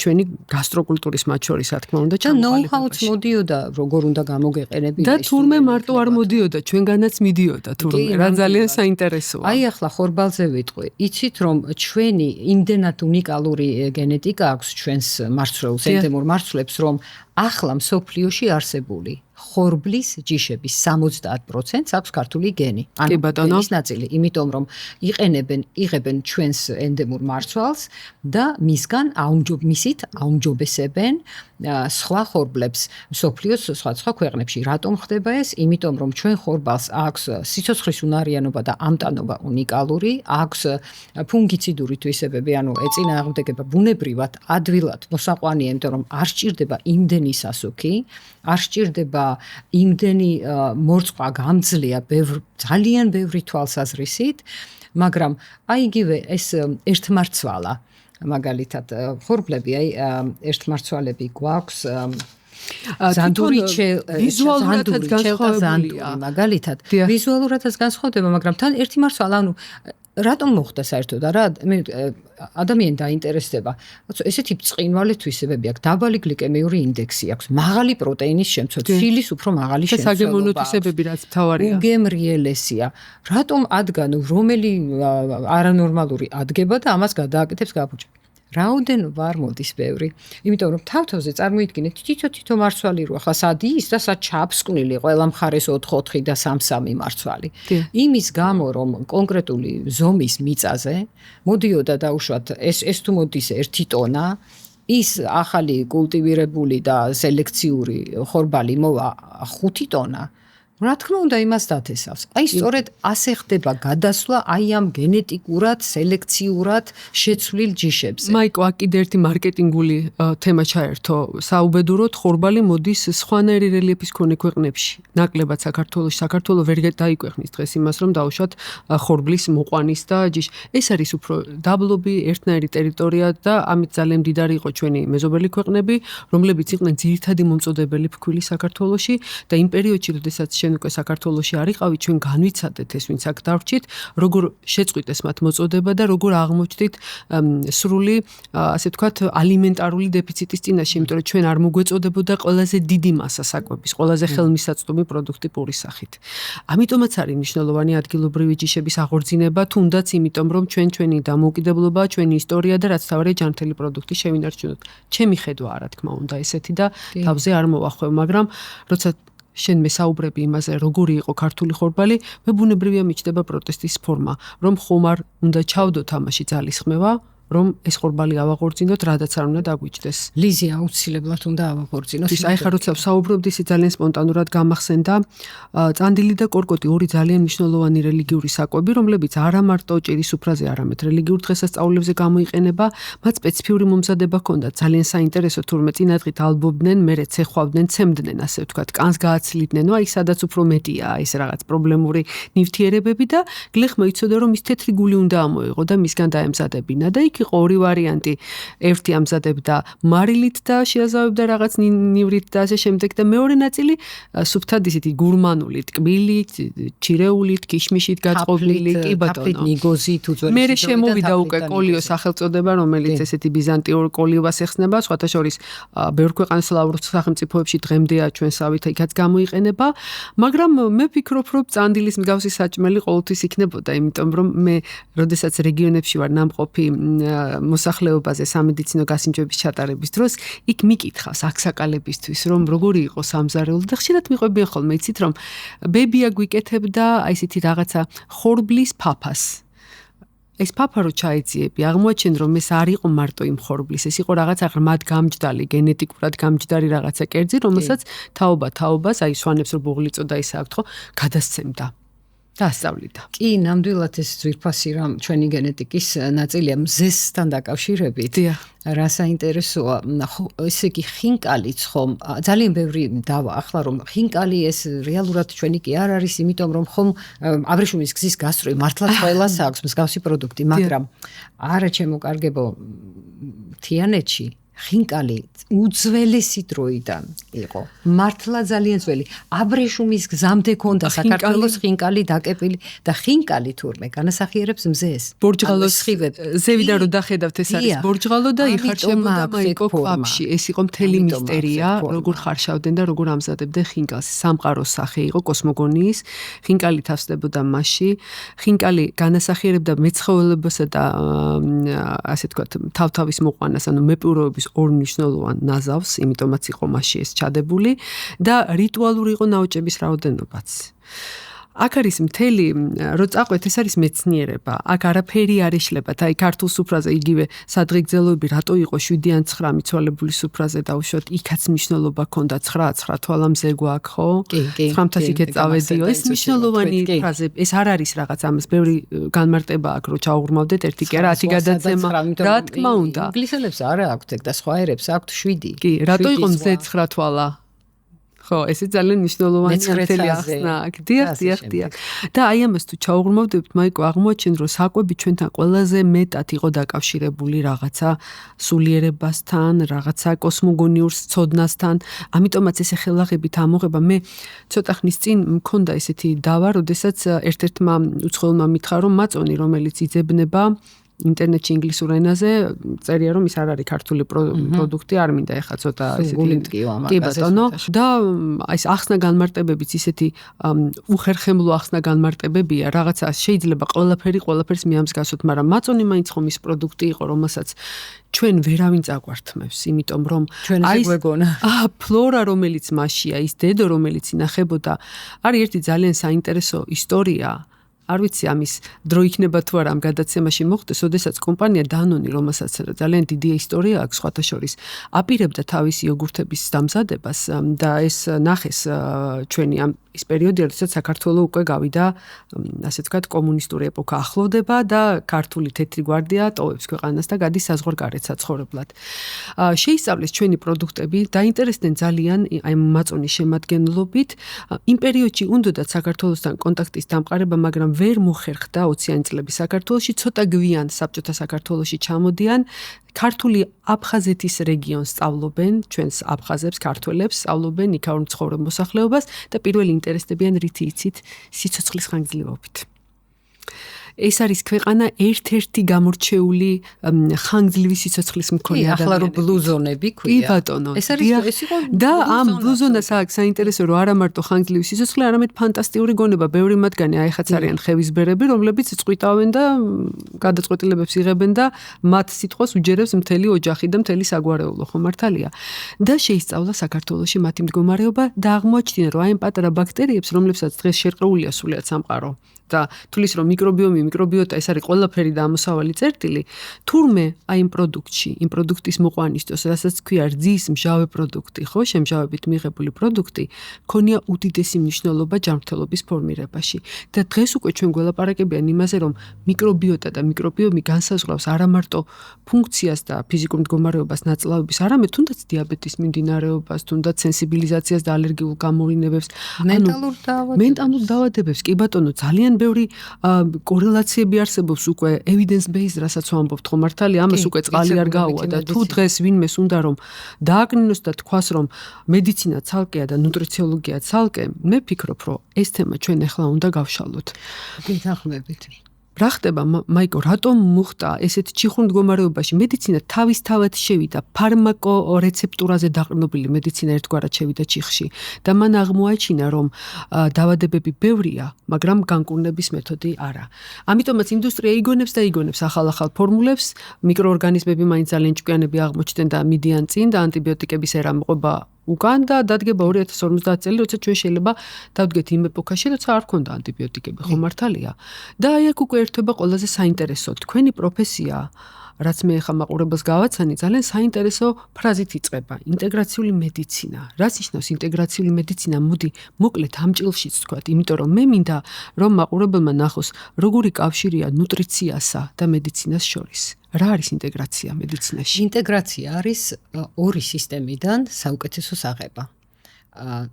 ჩვენი გასტროკულტურის მათ შორის, რა თქმა უნდა, ჩამოყალიბებაში. და ნოუ-ჰაუც მოდიოდა, როგორ უნდა გამოგეყენებინა. და თურმე მარტო არ მოდიოდა, ჩვენგანაც მიდიოდა თურმე. რა ძალიან საინტერესოა. აი ახლა ხორბალზე ვიტყვი. იცით რომ ჩვენი იმდენად უნიკალური გენეტიკა აქვს ჩვენს მარცვლეულს, ენდემურ მარცვლებს, რომ ახლა მსოფლიოში არსებული ხორბლის ჯიშების 70% აქვს ქართული გენი. ანუ ის ნაწილი, იმიტომ რომ იღებენ ჩვენს ენდემურ მარცვალს და მისგან მისით აუმჯობესებენ სხვა ხორბლებს მსოფლიოს სხვა ქვეყნებში. რატომ ხდება ეს? იმიტომ რომ ჩვენ ხორბალს აქვს სიცოცხლის უნარიანობა და ამტანობა უნიკალური, აქვს ფუნგიციდური თვისებები, ანუ ეწინააღმდეგება ბუნებრივად ადვილად მოსაყვანია, იმიტომ რომ არ სჭირდება იმდენი სასუქი, არ სჭირდება იმდენი მორწყვა გამძლეა ძალიან ბევრი თვალსაზრისით, მაგრამ აი იგივე ეს ერთმარცვალა მაგალითად ხორბლები, აი ერთმარცვალები გვაქვს ვიზუალურადაც განსხვავებულია, მაგალითად ვიზუალურადაც განსხვავდება, მაგრამ თან ერთი მარცვალა, ანუ რატომ მოხდა საერთოდ? არა, მე ადამიანი დაინტერესდება. ესეთი ბრწყინვალე თვისებები აქვს, დაბალი გლიკემიური ინდექსი აქვს, მაღალი პროტეინის შემცველი, ცილის უფრო მაღალი შემცველობა. საგემოვნო თვისებები რაც მთავარია. უგემრიელესია. რატომ ადგან რომელი არანორმალური ადგება და ამას გადააკეთებს გაფუჭა? რაოდენობა არ მოდის ბევრი. იმიტომ რომ თავთავზე წარმოიდგინეთ თითო მარცვალი რო ახლა სად ის და სად ჩაფსკვნილი ყველა მხარეს 4-4 და 3-3 მარცვალი. იმის გამო რომ კონკრეტული ზომის მიწაზე მოდიოდა დაუშვათ ეს თუ მოდის 1 ტონა, ის ახალი კულტივირებული და სელექციური ხორბალი მოვა 5 ტონა. რა თქმა უნდა იმას დათესავს. აი სწორედ ასე ხდება გადასვლა აი ამ გენეტიკურად, სელექციურად შეცვლილ ჯიშებზე. მაიკო, აქ კიდე ერთი მარკეტინგული თემა ჩაერთო. საუბედუროდ ხორბალი მოდის სხვანაირი რელიეფის მქონე ქვეყნებში. ნაკლებად საქართველოში, საქართველო ვერ დაიკვეხნის დღეს იმას, რომ დაუშვათ ხორბლის მოყვანის და ჯიში. ეს არის უფრო დაბლობი, ერთნაირი ტერიტორია და ამით ძალიან მდიდარი იყო ჩვენი მეზობელი ქვეყნები, რომლებიც იყვნენ ძირითადი მომწოდებელი ფქვილი საქართველოში და იმ პერიოდში, როდესაც უკვე საქართველოში არ იყავით, ჩვენ განვიცადეთ ეს, ვინც აქ დავრჩით, როგორ შეწყვიტეს მათ მოწოდება და როგორ აღმოჩნდით სრული, ასე ვთქვათ, ალიმენტარული დეფიციტის წინაშე, იმიტომ რომ ჩვენ არ მოგვეწოდებოდა ყველაზე დიდი მასა საკვების, ყველაზე ხელმისაწვდომი პროდუქტი პურის სახით. ამიტომაც არის მნიშვნელოვანი ადგილობრივი ჯიშების აღორძინება, თუნდაც იმიტომ, რომ ჩვენი დამოუკიდებლობა, ჩვენი ისტორია და რაც თავარია ჯანმრთელი პროდუქტი შევინარჩუნოთ. ჩემი ხედვა, რა თქმა უნდა, ესეთი და თავზე არ მოვახვევ, მაგრამ როცა შენ მესაუბრები იმაზე, როგორი იყო ქართული ხორბალი, მე ბუნებრივია მიჩნდება პროტესტის ფორმა, რომ ხომ არ უნდა ჩავდოთ ამაში ძალისხმევა, რომ ეს ხორბალი ავაღორძინოთ, რადაც არ უნდა დაგვიჯდეს. ლიზი აუცილებლად უნდა ავაღორძინოს. ის აი ხა როცა ვსაუბრობდი, ის ძალიან სპონტანურად გამახსენდა წანდილი და კორკოტი ორი ძალიან მნიშვნელოვანი რელიგიური საკვები, რომლებიც არა მარტო ჭირის სუფრაზე, არამედ რელიგიურ დღესასწაულებზე გამოიყენება, მათ სპეციფიური მომზადება ჰქონდათ. ძალიან საინტერესო, თურმე წინადღით ალბობდნენ, მერე ცეხვავდნენ, ცემდნენ, ასე ვთქვათ, კანს გააცლიდნენ. ნუ აი სადაც უფრო მეტია ეს რაღაც პრობლემური ნივთიერებები და გლეხმა იცოდა, რომ ის თეთრი გული უნდა ამოიღო და მისგან დაემზადებინა და იქ იყო ორი ვარიანტი. ერთი ამზადებდა მარილით და შეაზავებდა რაღაც ნივრით და ასე შემდეგ და მეორე ნაწილი სუფთად ისეთი გურმანული, ტკბილით, ჩირეულით, ქიშმიშით გაწყობილი, კი ბატონო. ნიგოზით უძველესი. მე შემოვიდა უკვე კოლიო სახელწოდება, რომელიც ესეთი ბიზანტიურ კოლიობას ეხსნება, სხვათა შორის ბევრ ქვეყანას სლავურ სახელმწიფოებში დღემდეა ჩვენსავით იქაც გამოიყენება, მაგრამ მე ვფიქრობ, რომ წანდილის მსგავსი საჭმელი ყოველთვის იქნებოდა, იმიტომ რომ მე როდესაც რეგიონებში ვარ ნამყოფი მოსახლეობაზე სამედიცინო გასინჯვების ჩატარების დროს, იქ მიკითხავს აქსაკალებისთვის, რომ როგორი იყო სამზარეული და ხშირად მიყვებიან ხოლმე, იცით რომ ბებია გვიკეთებდა აი ესეთი რაღაცა ხორბლის ფაფას. ეს ფაფა რო ჩაეძიები, აღმოაჩენ რომ ეს არ იყო მარტო იმ ხორბლის, ეს იყო რაღაცა ღრმად გამჯდარი, გენეტიკურად გამჯდარი რაღაცა კერძი, რომელსაც თაობას, აი სვანებს რო ბუღლიწოდა ისა აქვთ ხო, გადასცემდა. დაასწავლიდა. კი, ნამდვილად ეს ძვირფასი რამ ჩვენი გენეტიკის ნაწილია მზესთან დაკავშირებით. რა საინტერესოა, ესე იგი ხინკალიც ხომ ძალიან ბევრი დავა ახლა რომ ხინკალი ეს რეალურად ჩვენი კი არ არის, იმიტომ რომ ხომ აბრეშუმის გზის გასწროი მართლაც ყველას აქვს მსგავსი პროდუქტი, მაგრამ არა ჩემო კარგებო, თიანეთში ხინკალი უძველესი დროიდან იყო. მართლა ძალიან ძველი. აბრეშუმის გზამდე ქონდა საქართველოს ხინკალი დაკეპილი და ხინკალი თურმე განასახიერებს მზეს. ბორჯღალოს ზევიდან რო დახედავთ ეს არის ბორჯღალო და იხარშებოდა მაიკო ქვაბში. ეს იყო მთელი მისტერია, როგორ ხარშავდნენ და როგორ ამზადებდნენ ხინკალს. სამყაროს სახე იყო კოსმოგონიის. ხინკალი თავსდებოდა მასში. ხინკალი განასახიერებდა მეცხოველებასა და ასე ვთქვათ, თავთავის მოყვანას, ანუ მეპიროების ორ მნიშვნელოვან ნაზავს, იმიტომაც იყო მასში ეს ჩადებული და რიტუალური იყო ნაოჭების რაოდენობაც. აქ არის მთელი, რო წაყვეთ, ეს არის მეცნიერება. აქ არაფერი არ ეშლებათ. აი ქართულ სუფრაზე იგივე სადღეგრძელოები რატო იყო 7 ან 9 მიცვალებული სუფრაზე დავუშვათ, იქაც მნიშვნელობა ჰქონდა 9 თვალამზე გვაქვს, ხო? 9-ს იქეთ წავედიო. ეს მნიშვნელოვანი ფრაზები. ეს არ არის რაღაც ამას ბევრი განმარტება აქვს, რო ჩაუღრმავდეთ ერთი კი არა 10 გადაცემა. რა თქმა უნდა. ინგლისელებს არა აქვთ ეგ და სხვა ერებს აქვთ 7. კი, რატო იყო მზე 9 თვალა? ხო, ესე ძალიან მნიშვნელოვანი მთელი ახსნა აქვს. დიახ. და აი ამას თუ ჩაუღრმავდებთ, მაიკო, აღმოაჩენ, რომ საკვები ჩვენთან ყველაზე მეტად იყო დაკავშირებული რაღაცა სულიერებასთან, რაღაცა კოსმოგონიურ ცოდნასთან. ამიტომაც ესე ხელაღებით ამოღება. მე ცოტა ხნის წინ მქონდა ესეთი დავა, როდესაც ერთ-ერთმა უცხოელმა მითხრა, რომ მაწონი, რომელიც იძებნება ინტერნეტში ინგლისურ ენაზე წერია რომ ის არ არის ქართული პროდუქტი, არ მინდა ეხლა ცოტა ესეთი კი ბატონო და ეს ახსნა განმარტებებიც ისეთი უხერხემლო ახსნა განმარტებებია, რაღაცა შეიძლება ყველაფერს მიამსგავსოთ, მაგრამ მაწონი მაინც ხომ ის პროდუქტი იყო, რომელსაც ჩვენ ვერავინ წაგვართმევს, იმიტომ რომ აი ფლორა რომელიც მასშია, ის დედო რომელიც ინახებოდა, არის ერთი ძალიან საინტერესო ისტორია. არ ვიცი ამის დრო იქნება თუ არა ამ გადაცემაში მოხდეს, ოდესაც კომპანია Danone, რომელსაც ძალიან დიდი ისტორია აქვს სხვათა შორის, აპირებდა თავისი იოგურთების დამზადებას და ეს ნახეს ჩვენი ამ ის პერიოდი, როდესაც საქართველოს უკვე გავიდა, ასე ვთქვათ, კომუნისტური ეპოქა ახლოვდება და ქართული თეთრი გვარდია ტოვებს ქვეყანას და გადის საზღვარგარეთ საცხოვრებლად. შეისწავლეს ჩვენი პროდუქტები, დაინტერესდნენ ძალიან აი მაწონის შემადგენლობით. იმ პერიოდში უნდათ საქართველოსთან კონტაქტის დამყარება, მაგრამ ვერ მოხერხდა 20-იანი წლების საქართველოში, ცოტა გვიან საბჭოთა საქართველოში ჩამოდიან. ქართული აფხაზეთის რეგიონს სწავლობენ, ჩვენს აფხაზებს, ქართველებს სწავლობენ იქაურ მცხოვრებ მოსახლეობას და პირველი ინტერესდებიან რითი იცით, სიცოცხლის ხანგრძლივობით. ეს არის ქვეყანა ერთ-ერთი გამორჩეული ხანგრძლივი სიცოცხლის მქონე ადამიანები. ახლა რო ბლუზონები ქვია. კი ბატონო. ეს იყო და ამ ბლუზონას აქვს საინტერესო, რომ არა მარტო ხანგრძლივი სიცოცხლე, არამედ ფანტასტიკური გონება. ბევრი მათგანი აიხაც არიან ხევისბერები, რომლებიც წყვიტავენ და გადაწყვეტილებებს იღებენ და მათ სიტყვას უჯერებს მთელი ოჯახი და მთელი საგვარეულო, ხო მართალია. და შეისწავლა საქართველოში მათი მდგომარეობა და აღმოაჩინა, რომ აი ამ პატარა ბაქტერიებს, რომლებსაც დღეს შერყეულია სულიად სამყარო და თulis რომ მიკრობიომი მიკრობიოტა, ეს არის ყველაფერი და ამოსავალი წერტილი, თურმე აი იმ პროდუქტში, იმ პროდუქტის მოყვანისთვის, რასაც ქვია რძის მჟავე პროდუქტი, ხო, შემჟავებით მიღებული პროდუქტი, ქონია უდიდესი მნიშვნელობა ჯანმრთელობის ფორმირებაში. და დღეს უკვე ჩვენ გველაპარაკებიან იმაზე, რომ მიკრობიოტა და მიკრობიომი განსაზღვრავს არა მარტო ფუნქციას და ფიზიკურ მდგომარეობას ნაწლავების, არამედ თუნდაც დიაბეტის მიმდინარეობას, თუნდაც სენსიბილიზაციას და ალერგიულ გამოვლინებებს, მენტალურ დაავადებებს. კი ბატონო, ძალიან ბევრი კორელაციები არსებობს უკვე evidence based, რასაც ვამბობთ, ხო მართალია, ამას უკვე წყალი არ გაუვა და თუ დღეს ვინმეს უნდა რომ დააკნინოს და თქვას რომ მედიცინა ცალკეა და ნუტრიციოლოგია ცალკე, მე ვფიქრობ, რომ ეს თემა ჩვენ ახლა უნდა გავშალოთ. გითხრებით. რა ხდება, მაიკო, რატომ მოხდა ესეთ ჩიხურ მდგომარეობაში მედიცინა თავისთავად შევიდა ფარმაკორეცეპტურაზე დაყრდნობილი მედიცინა ერთგვარად შევიდა ჩიხში და მან აღმოაჩინა რომ დაავადებები ბევრია, მაგრამ განკურნების მეთოდი არა. ამიტომაც ინდუსტრია იგონებს და იგონებს ახალ ფორმულებს, მიკროორგანიზმები მაინც ძალიან ჭკვიანები აღმოჩნდნენ და მიდიან წინ და ანტიბიოტიკების ერა მოყვება უკან და დადგება 2050 წელი, როცა ჩვენ შეიძლება დავდგეთ იმ ეპოქაში, როცა არ ქონდა ანტიბიოტიკები, ხო მართალია. და აი აქ უკვე ერთვება ყველაზე საინტერესო თქვენი პროფესია, რაც მე ხა მაყურებელს გავაცანი, ძალიან საინტერესო ფრაზით იწყება, ინტეგრაციული მედიცინა. რაც ნიშნავს ინტეგრაციული მედიცინა? მოდი მოკლედ ამ ჭილშიც თქვათ, იმიტომ რომ მე მინდა რომ მაყურებელმა ნახოს, როგორი კავშირია ნუტრიციასა და მედიცინას შორის. რა არის ინტეგრაცია მედიცინაში? ინტეგრაცია არის ორი სისტემიდან საუკეთესო აღება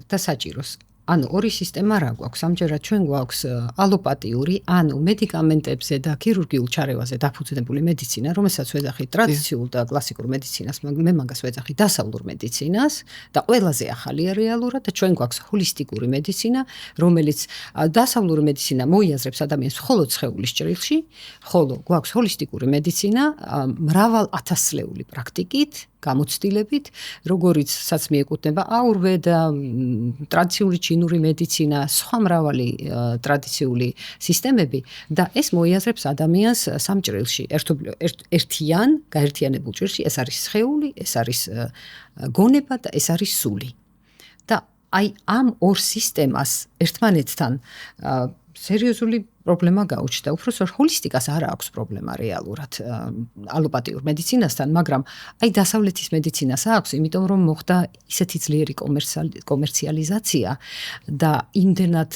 და საჭიროს. ანუ ორი სისტემა რა გვაქვს? ამჯერად ჩვენ გვაქვს ალოპატიური, ანუ მედიკამენტებზე და ქირურგიულ ჩარევაზე დაფუძნებული მედიცინა, რომელსაც ვეძახით ტრადიციულ და კლასიკურ მედიცინას, მე მაგას ვეძახით დასავლურ მედიცინას და ყველაზე ახალია რეალურად და ჩვენ გვაქვს ჰოლისტიკური მედიცინა, რომელიც დასავლური მედიცინა მოიაზრებს ადამიანს მხოლოდ სხეულის ჭრილში, ხოლო გვაქვს ჰოლისტიკური მედიცინა მრავალ ათასწლეული პრაქტიკით, გამოცდილებით, როგორიცაც მიეკუთვნება აურვედა, ტრადიციული ჩინური მედიცინა, სხვა მრავალი ტრადიციული სისტემები და ეს მოიაზრებს ადამიანს სამ ჭრილში, ერთიან, გაერთიანებულ ჭრილში, ეს არის სხეული, ეს არის გონება და ეს არის სული. და აი ამ ორ სისტემას ერთმანეთთან სერიოზული პრობლემა გაუჩნდა. უბრალოდ ჰოლისტიკას არ აქვს პრობლემა რეალურად ალოპატიურ მედიცინასთან, მაგრამ აი დასავლეთის მედიცინას აქვს, იმიტომ რომ მოხდა ისეთი ძლიერი კომერციალიზაცია და იმდენად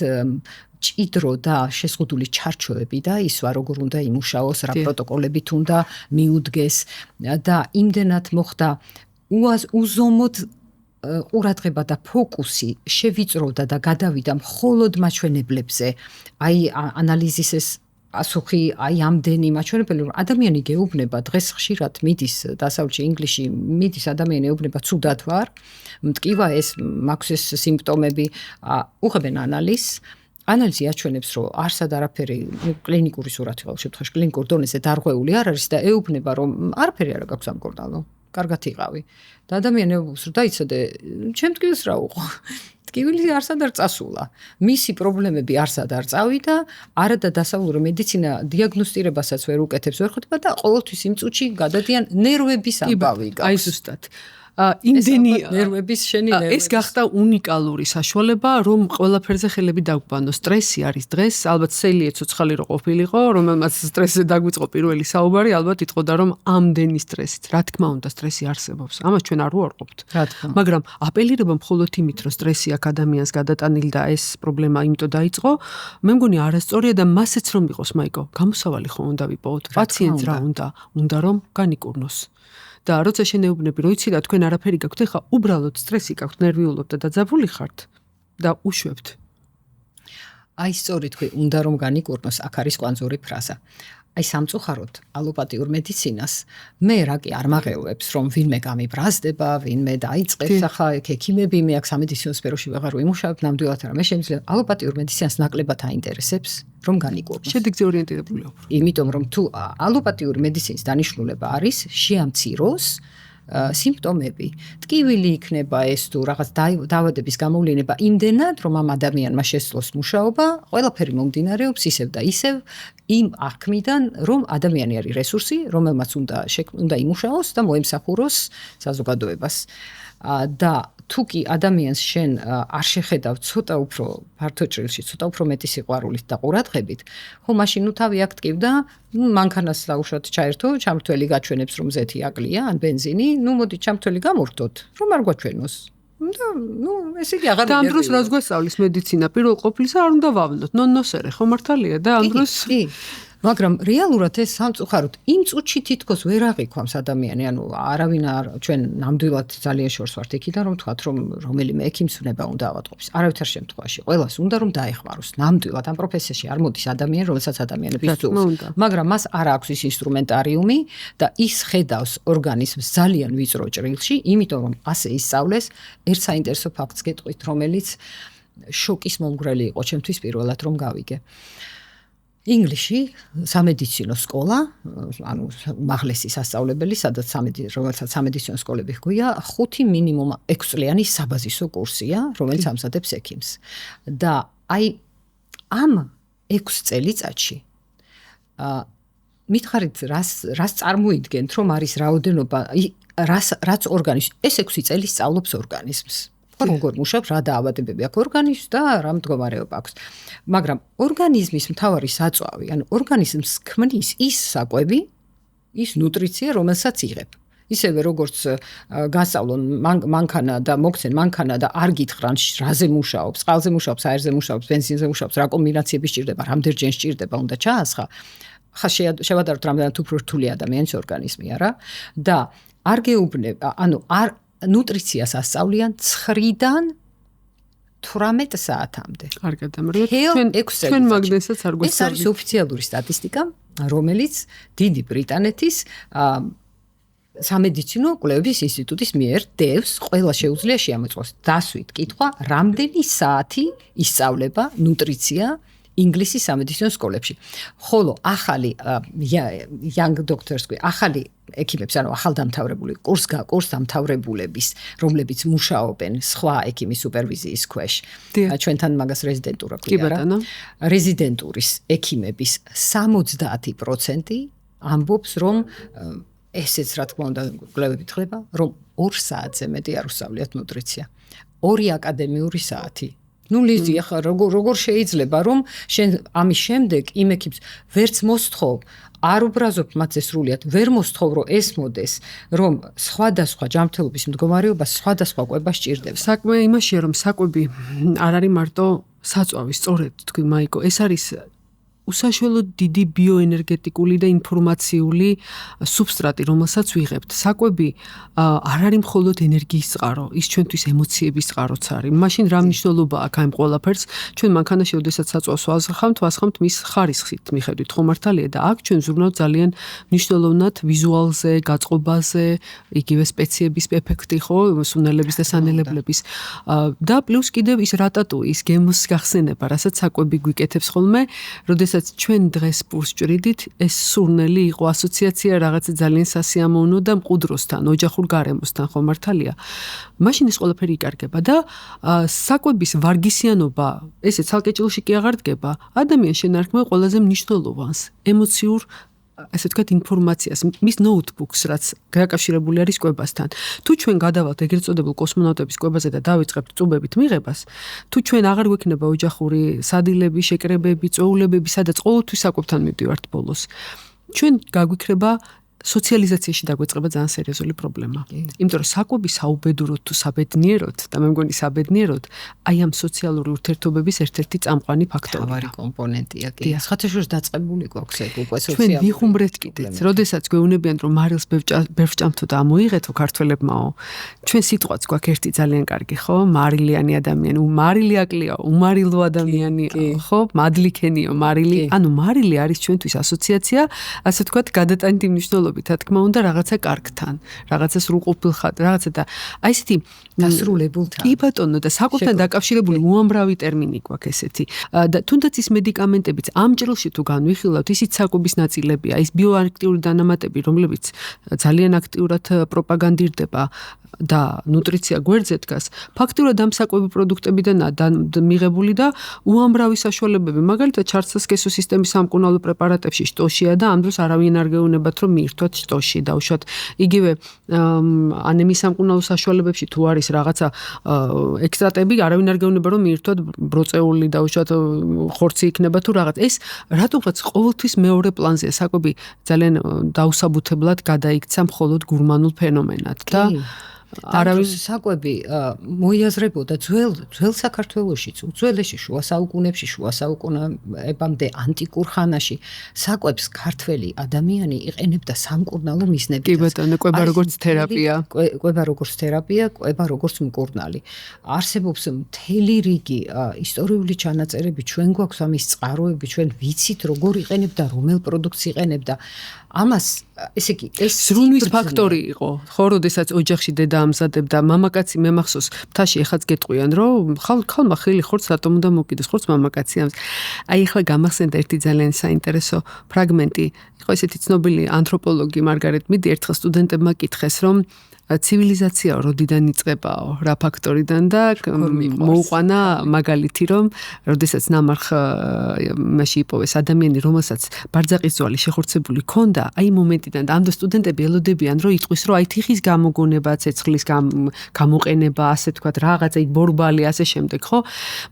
ჭიდრო და შეზღუდული ჩარჩოები და ისვა როგორ უნდა იმუშაოს, რა პროტოკოლებით უნდა მიუდგეს და იმდენად მოხდა უზომოდ ყურადღება და ფოკუსი შევიწროვდა და გადავიდა მხოლოდ მაჩვენებლებზე. აი ანალიზისის პასუხი, აი ამდენი მაჩვენებელი, რომ ადამიანი გეუბნება, დღეს ხშირად მიდის დასავლეთში, ინგლისში მიდის ადამიანი ეუბნება, ცუდად ვარ, მტკივა ეს, მაქვს ეს სიმპტომები, უღებენ ანალიზს. ანალიზი აჩვენებს, რომ არსად არაფერი კლინიკური სურათი ყოველ შემთხვევაში კლინიკურ დონეზე დარღვეული არ არის და ეუბნება, რომ არაფერი არ გაქვს ამ კორდალო. კარგად იყავი. და ადამიანი ეუბნებს, რომ დაიცადე, ჩემ ტკივილს რა უყო. ტკივილი არსად არ წასულა. მისი პრობლემები არსად არ წავიდა, არადა დასავლური მედიცინა დიაგნოსტირებასაც ვერ უკეთებს, ვერ ხვდება და ყოველთვის იმ წუთში გადადიან ნერვების ამბავი გაქვს. აი ზუსტად. იმდენი ნერვების შენი ნერვები. ეს გახდა უნიკალური საშუალება, რომ ყველაფერზე ხელები დაგვბანო. სტრესი არის დღეს, ალბათ სელიე ცოცხალი რო ყოფილიყო, რომელმაც სტრესზე დაგვიწყო პირველი საუბარი, ალბათ იტყოდა რომ ამდენი სტრესით. რა თქმა უნდა, სტრესი არსებობს. ამას ჩვენ არ უარყოფთ. მაგრამ აპელირება მხოლოდ იმით, რომ სტრესი აქ ადამიანს გადატანილი და ეს პრობლემა იმიტომ დაიწყო, მე მგონი არასწორია და მასეც რომ იყოს, მაიკო, გამოსავალი ხო უნდა ვიპოვოთ. პაციენტს რა უნდა რომ განიკურნოს. და როცა შენეუბნები, რომ იცი და თქვენ არაფერი გაქვთ, ხა უბრალოდ სტრესი გაქვთ, ნერვიულობ და დაძაბული ხართ და უშვებთ. აი სწორი თქვი, უნდა რომ განიკურნოს, აქ არის კვანძური ფრაზა. აი სამწუხაროდ ალოპატიურ მედიცინას მე რა კი არ მაღელვებს, რომ ვინმე გამიბრაზდება, ვინმე დაიწყებს, ახლა ექიმები, მე აქ სამედიცინო სფეროში ვეღარ ვიმუშავებ, ნამდვილად არა, მე შემიძლია ალოპატიურ მედიცინას ნაკლებად აინტერესებს, რომ განიკურნოს. შედეგზე ორიენტირებული ვარ. იმიტომ რომ თუ ალოპატიური მედიცინის დანიშნულება არის შეამციროს სიმპტომები. ტკივილი იქნება ეს თუ რაღაც დაავადების გამოვლენა იმდენად, რომ ამ ადამიანმა შესძლოს მუშაობა, ყველაფერი მომდინარეობს ისევ და ისევ იმ აღქმიდან, რომ ადამიანი არის რესურსი, რომელმაც უნდა იმუშაოს და მოემსახუროს საზოგადოებას. და თუ კი ადამიანს შენ არ შეხედავ ცოტა უფრო ფართო ჭრილში, ცოტა უფრო მეტი სიყვარულით და ყურადღებით, ხო მაშინ თავი აქტივ და მანქანას დაუშვათ ჩაერთო, ჩამრთველი გაჩვენებს რომ ზეთი აკლია ან ბენზინი, მოდი ჩამრთველი გამორთოთ, რომ არ გვაჩვენოს. ესე იგი აღარ და ამ დროს რას გვასწავლის მედიცინა? პირველ ყოფილისა არ უნდა ვავნოთ. ნონოსერე, ხო მართალია და ამ დროს მაგრამ რეალურად ეს სამწუხაროდ იმ წუთში თითქოს ვერ აღიქვამს ადამიანი, არავინ ჩვენ ნამდვილად ძალიან შორს ვართ იქიდან რომ თქვათ რომ რომელიმე ექიმს უნდა ავატყობს. არავითარ შემთხვევაში ყველას უნდა რომ დაეხმაროს. ნამდვილად ამ პროფესიაში არ მოდის ადამიანი, რომელსაც ადამიანების ძულს. მაგრამ მას არ აქვს ის ინსტრუმენტარიუმი და ის ხედავს ორგანიზმს ძალიან ვიწრო ჭრილში, იმიტომ რომ ასე ისწავლეს ერთ საინტერესო ფაქტს გეტყვით, რომელიც შოკის მომგვრელი იყო ჩემთვის პირველად რომ გავიგე. ინგლისში სამედიცინო სკოლა, უმაღლესი სასწავლებელი, რომელსაც სამედიცინო სკოლები ჰქვია, 5 მინიმუმ 6 წლიანი საბაზისო კურსია, რომელიც ამზადებს ექიმს. და ამ 6 წელიწადში მითხარით რას წარმოიდგენთ, რომ არის რაოდენობა, რაც ორგანიზმს, ეს 6 წელი სწავლობს ორგანიზმს. როგორ მუშაობს, რა დაავადებები აქვს ორგანიზმს და რა მდგომარეობა აქვს. მაგრამ ორგანიზმის მთავარი საწვავი, ორგანიზმს ქმნის ის საკვები, ის ნუტრიცია, რომელსაც იღებ. ისევე როგორც გასწავლონ მანქანა და მოგცენ მანქანა და არ გითხრან რაზე მუშაობს, წყალზე მუშაობს, აირზე მუშაობს, ბენზინზე მუშაობს, რა კომბინაციები სჭირდება, რამდენჯერ სჭირდება, უნდა ჩაასხა. ხა შევადაროთ რამდენად უფრო რთული ადამიანის ორგანიზმი, არა? და არ გეუბნება, არ ნუტრიციას ასწავლიან 9-დან 18 საათამდე. არ გადამრიგეთ. ჩვენ მაგნესაც არ გვესწავლიან. ეს არის ოფიციალური სტატისტიკა, რომელიც დიდი ბრიტანეთის სამედიცინო კვლევების ინსტიტუტის მიერ დევს, ყველა შეუძლია შეამოწმოს. დასვით კითხვა, რამდენი საათი ისწავლება ნუტრიცია ინგლისის სამედიცინო სკოლებში. ხოლო ახალი young doctors, ახალი ექიმებს, ახალდამთავრებული კურსდამთავრებულების, რომლებიც მუშაობენ სხვა ექიმის სუპერვიზიის ქვეშ. ჩვენთან მაგას რეზიდენტურა ქვია. რეზიდენტურის ექიმების 70% ამბობს, რომ ესეც რა თქმა უნდა კვლევებით ხდება, რომ 2 საათზე მეტი არ უსწავლიათ ნუტრიცია. 2 აკადემიური საათი. ლიზი, ახლა როგორ შეიძლება რომ შენ ამის შემდეგ იმ ექიმს ვერც მოსთხოვ, არ უბრაზობ მათზე სრულიად, ვერ მოსთხოვ რომ ეს მოდეს, რომ სხვადასხვა ჯანმრთელობის მდგომარეობას სხვადასხვა კვება სჭირდება. საქმე იმაშია, რომ საკვები არ არის მარტო საწვავი, სწორედ თქვი მაიკო, ეს არის უსაშველო დიდი ბიოენერგეტიკული და ინფორმაციული სუბსტრატი, რომელსაც ვიღებთ. საკვები არ არის მხოლოდ ენერგიის წყარო, ის ჩვენთვის ემოციების წყაროც არის. მაშინ რა მნიშვნელობა აქვს ამ ყველაფერს? ჩვენ მანქანაში, ოდესაც საწვავს ვასხამთ მის ხარისხით მიხედვით, ხო მართალია და აქ ჩვენ ზრუნავთ ძალიან მნიშვნელოვნად ვიზუალზე, გაწყობაზე, იგივე სპეციების ეფექტი, ხო, სუნელების და სანელებლების. და პლუს კიდევ ის რატატუის გემოს გახსენება, რასაც საკვები გვიკეთებს ხოლმე, როდესაც ჩვენ დღეს პურს ჭრიდით, ეს სურნელი იყო ასოციაცია რაღაცა ძალიან სასიამოვნო და მყუდროსთან, ოჯახურ გარემოსთან, ხო მართალია. მაშინ ეს ყველაფერი იკარგება და საკვების ვარგისიანობა, ესე ცალკე ჭრილში კი აღარ დგება, ადამიანს შენარქმევ ყველაზე მნიშვნელოვანს, ემოციურ ასე ვთქვათ ინფორმაციას, მის ნოუთბუქს, რაც გაკავშირებული არის კვებასთან. თუ ჩვენ გადავალთ ეგრეთ წოდებულ კოსმონავტების კვებაზე და დავიწყებთ წუბებით მიღებას, თუ ჩვენ აღარ გვექნება ოჯახური სადილები, შეკრებები, წვეულებები, სადაც ყოველთვის საკვებთან მივდივართ ბოლოს, ჩვენ გაგვიქრება სოციალიზაციაში დაგვეწყება ძალიან სერიოზული პრობლემა. იმიტომ რომ საკვები საუბედუროდ თუ საბედნიეროდ და მე მგონი საბედნიეროდ აი ამ სოციალური ურთიერთობების ერთ-ერთი წამყვანი ფაქტორია. თავარი კომპონენტია კი. ხათაშორს დაწყებული გვაქვს ეგ უკვე სოციალური. ჩვენ ვიხუმრეთ კიდეც, როდესაც გვეუბნებიან რომ მარილს ბევრჭამთო და ამოიღეთო ქართველებმაო. ჩვენ სიტყვაც გვაქვს ერთი ძალიან კარგი, ხო? მარილიანი ადამიანი, მარილი აკლია, უმარილო ადამიანია, ხო? მადლიქენიო, მარილი. ანუ მარილი არის ჩვენთვის ასოციაცია, ასე ვთქვათ, გადატანითი მნიშვნელობით. რა თქმა უნდა რაღაცა კარგთან, რაღაცა სრულყოფილ რაღაცა და აი ესეთი დასრულებულთან. კი ბატონო და საკვებთან დაკავშირებული უამრავი ტერმინი გვაქვს ესეთი. და თუნდაც ის მედიკამენტებიც ამ ჭრილში თუ განვიხილავთ, ისიც საკვების ნაწილებია, ის ბიოაქტიური დანამატები, რომლებიც ძალიან აქტიურად პროპაგანდირდება და ნუტრიცია გვერდზე დგას, ფაქტურად ამ საკვები პროდუქტებიდან მიღებული და უამრავი საშუალებები, მაგალითად ჩარცასკესო სისტემის სამკურნალო პრეპარატებში შტოშია და ამ დროს არავინ არ გეუბნებათ რომ მიირთო. მირთვათ შტოში და უშუალოდ იგივე ანემიის სამკურნალო საშუალებებში თუ არის რაღაცა ექსტრატები, არავინ არ გეუბნება რომ მირთვათ ბროწეული და უშუალოდ ხორცი იქნება თუ რაღაც. ეს რატომღაც ყოველთვის მეორე პლანზეა, საკვები ძალიან დაუსაბუთებლად გადაიქცა მხოლოდ გურმანულ ფენომენად და არავინ საკვები მოიაზრებოდა ძველ საქართველოშიც, უძველესი შუა საუკუნეებში, შუა საუკუნეებამდე ანტიკურ ხანაში საკვებს ქართველი ადამიანი იყენებდა სამკურნალო მიზნებით. კი ბატონო, კვება როგორც თერაპია. კვება როგორც თერაპია, კვება როგორც მკურნალი. არსებობს მთელი რიგი ისტორიული ჩანაწერები, ჩვენ გვაქვს ამის წყაროები, ჩვენ ვიცით როგორ იყენებდა, რომელ პროდუქტს იყენებდა. ამას ესე იგი ეს ზრუნვის ფაქტორი იყო. ხო, როდესაც ოჯახში დედა ამზადებდა, მამაკაცი მე მახსოვს, მთაში ეხაც გეტყვიან, რომ ხალხმა ხელი ხორცს რატომ უნდა მოკიდეს, ხორცს მამაკაცი ამს. აი ახლა გამახსენდა ერთი ძალიან საინტერესო ფრაგმენტი. იყო ესეთი ცნობილი ანთროპოლოგი მარგარეტ მიდი ერთხელ სტუდენტებმა კითხეს, რომ ცივილიზაცია როდიდან იწყებაო, რა ფაქტორიდან და მოუყვანა მაგალითი, რომ როდესაც ნამარხ მასში იპოვეს ადამიანი, რომელსაც ბარძაყის ძვალი შეხორცებული ქონდა, აი მომენტიდან და ამდე სტუდენტები ელოდებიან, რომ იტყვის, რომ აი თიხის გამოგონება, ცეცხლის გამოყენება, ასე თქვა, რაღაცა იქ ბორბალი, ასე შემდეგ, ხო?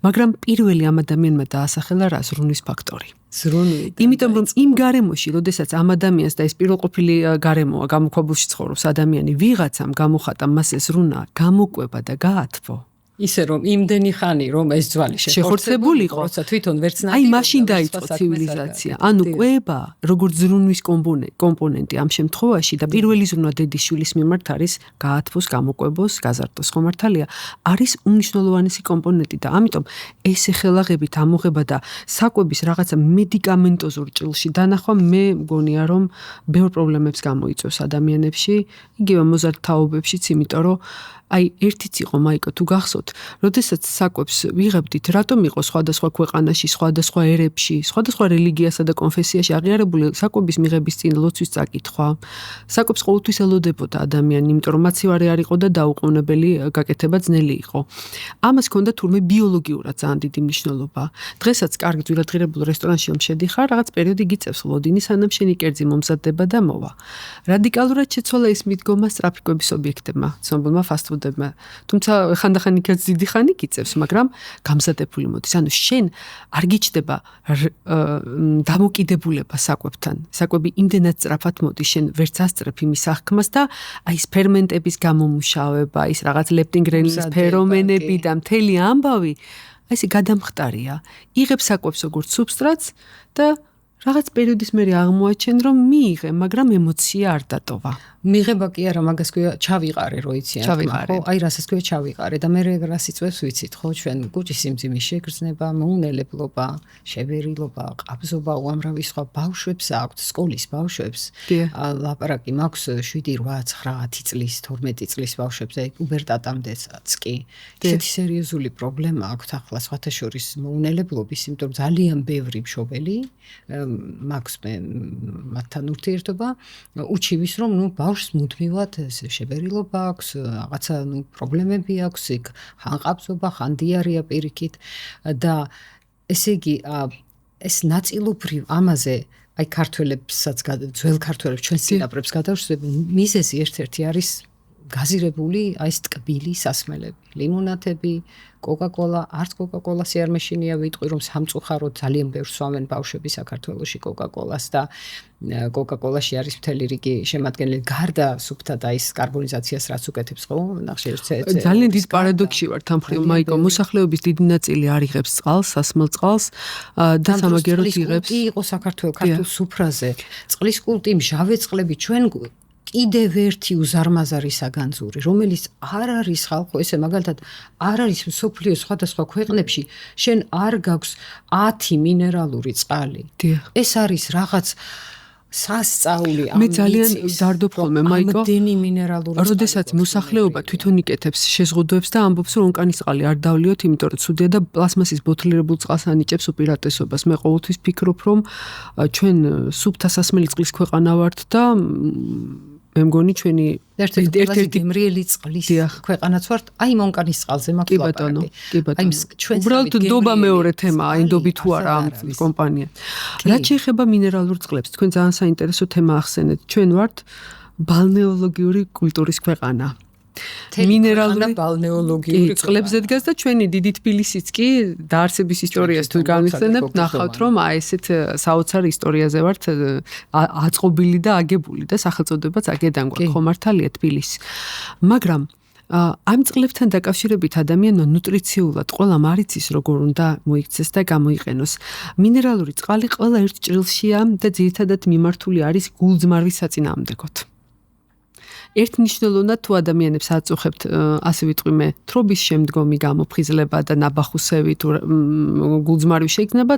მაგრამ პირველი ამ ადამიანმა დაასახელა რა ზრუნვის ფაქტორი. იმიტომ რომ იმ გარემოში, როდესაც ამ ადამიანს და ეს პირველყოფილი გარემოა, გამოქვაბულში ცხოვრობს ადამიანი, ვიღაცამ გამოხატა მასე ზრუნა, გამოკვება და გაათბო. ისე რომ იმდენი ხანი რომ ეს ძვალი შეხორცებული იყო, როცა თვითონ ვერც ნადი. აი მაშინ დაიწყო ცივილიზაცია. ანუ კვება, როგორც ზრუნვის კომპონენტი ამ შემთხვევაში და პირველი ზრუნა დედიშვილის მიმართ არის გაათბოს, გამოკვებოს, გაზარდოს, ხო მართალია, არის უმნიშვნელოვანესი კომპონენტი და ამიტომ ეს ეხელაღებით ამოღება და საკვების რაღაცა მედიკამენტოზურ ჭრილში დანახვა მე მგონია რომ ბევრ პრობლემებს გამოიწვევს ადამიანებში, იგივე მოზარდ თაობებშიც, იმიტომ რომ აი ერთიც იყო მაიკო თუ გახსოვთ, როდესაც საკვებს ვიღებდით, რატომ იყო სხვადასხვა ქვეყანაში, სხვადასხვა ერებში, სხვადასხვა რელიგიასა და კონფესიაში აღიარებული საკვების მიღების წინ ლოცვის წაკითხვა. საკვებს ყოველთვის ელოდებოდა ადამიანი, იმიტომ რომ მაცივარი არ იყო და დაუყოვნებელი გაკეთება ძნელი იყო. ამას ჰქონდა თურმე ბიოლოგიურად ძალიან დიდი მნიშვნელობა. დღესაც კარგ ძვირადღირებულ რესტორანში რომ შედიხარ, რაღაც პერიოდი გიწევს ლოდინი, სანამ შენი კერძი მომზადდება და მოვა. რადიკალურად შეცვალა ეს მიდგომა სწრაფი კვების ობიექტებმა, ცნობილმა ფასტ თუმცა ხანდახან იქაც დიდი ხანი გიწევს, მაგრამ გამზადებული მოდის. ანუ შენ არ გიჩდება დამოკიდებულება საკვებთან. საკვები იმდენად სწრაფად მოდის, შენ ვერც ასწრებ იმის აღქმას და აი ეს ფერმენტების გამომუშავება, ის რაღაც ლეპტინგრენის ფერომენები და მთელი ამბავი, აი ესე გადამხტარია. იღებ საკვებს როგორც სუბსტრატს და რაღაც პერიოდის მერე აღმოაჩენ, რომ მიიღე, მაგრამ ემოცია არ დატოვა. მიღება კი არა, მაგას ქვია ჩავიყარე, რო იციან, ხო? აი რასაც ქვია ჩავიყარე და მე რას იწევს ვიცით, ხო? ჩვენ კუჭის სიმძიმის შეგრძნება, მოუნელებლობა, შებერილობა, ყაბზობა, უამრავი სხვა ბავშვებს აქვთ, სკოლის ბავშვებს. ლაპარაკი მაქვს 7-8-9 წლის, 12 წლის ბავშვებს, აი პუბერტატამდეც კი. ესეთი სერიოზული პრობლემა აქვთ ახლა სხვათა შორის მოუნელებლობის, იმიტომ რომ ძალიან ბევრი მშობელი მაქვს მე მათთან ურთიერთობა, უჩივის რომ ნუ ბავშვს მუდმივად შებერილობა აქვს, რაღაცა პრობლემები აქვს, იქ ხან ყაბზობა, ხან დიარეა პირიქით და ესე იგი ეს ნაწილობრივ ამაზე აი ქართველებსაც ძველ ქართველებს ჩვენ სინაპრებს გადავშვები, მიზეზი ერთ-ერთი არის გაზირებული აი ეს ტკბილი სასმელები, ლიმონათები, კოკა-კოლა, არც კოკა-კოლასი არ მეშინია ვიტყვი რომ სამწუხაროდ ძალიან ბევრს სვამენ ბავშვები საქართველოში კოკა-კოლას და კოკა-კოლაში არის მთელი რიგი შემადგენელი გარდა სუფთა და ის კარბონიზაციას რაც უკეთებს, ხო? ძალიან დიდ პარადოქსში ვარ თამფრიო მაიკო, მოსახლეობის დიდი ნაწილი არ იღებს წყალს, სასმელ წყალს და სამაგეროდ იღებს. კი იყო საქართველოს ქართულ სუფრაზე. წყლის კულტი, მჟავე წყლები ჩვენ კიდევ ერთი უზარმაზარი საგანძური, რომელიც არ არის ხალხო, ესე მაგალითად არ არის მსოფლიოს სხვადასხვა ქვეყნებში, შენ არ გაქვს 10 მინერალური წყალი. ეს არის რაღაც სასწაული ამ მე ძალიან ზარდობ ხოლმე მაიკო, ამდენი მინერალური წყალი. როდესაც მოსახლეობა თვითონ იკეთებს შეზღუდვებს და ამბობს რომ ონკანის წყალი არ დავლიოთ, იმიტომ რომ ცუდია და პლასმასის ბოთლირებულ წყალს ანიჭებს უპირატესობას. მე ყოველთვის ფიქრობ რომ ჩვენ სუფთა სასმელი წყლის ქვეყანა ვართ და მე მგონი ჩვენი ერთ-ერთი გემრიელი წყლის ქვეყანაც ვართ, აი მონკანის წყალზე მაქვს ლაპარაკი. კი ბატონო. უბრალოდ ნდობა მეორე თემაა, აი ნდობი თუ არა ამ კომპანია. რაც შეეხება მინერალურ წყლებს, თქვენ ძალიან საინტერესო თემა ახსენეთ. ჩვენ ვართ ბალნეოლოგიური კულტურის ქვეყანა. მინერალური ბალნეოლოგიური წყლებზე დგას და ჩვენი დიდი თბილისიც კი დაარსების ისტორიას თუ განვიხსენებთ, ნახავთ რომ აი ესეთ საოცარ ისტორიაზე ვართ აწყობილი და აგებული და სახელწოდებაც აგედან გვაქვს, ხო მართალია თბილისი. მაგრამ ამ წყლებთან დაკავშირებით ადამიანმა ნუტრიციულად ყველამ არ იცის როგორ უნდა მოიქცეს და გამოიყენოს. მინერალური წყალი ყველა ერთ ჭრილშია და ძირითადად მიმართული არის გულძმარვის საწინააღმდეგოდ. ერთნიშნულოვნად თუ ადამიანებს აწუხებთ ასე ვიტყვი მე თრობის შემდგომი გამოფხიზლება და ნაბახუსევი თუ გულძმარვი შეიქმნება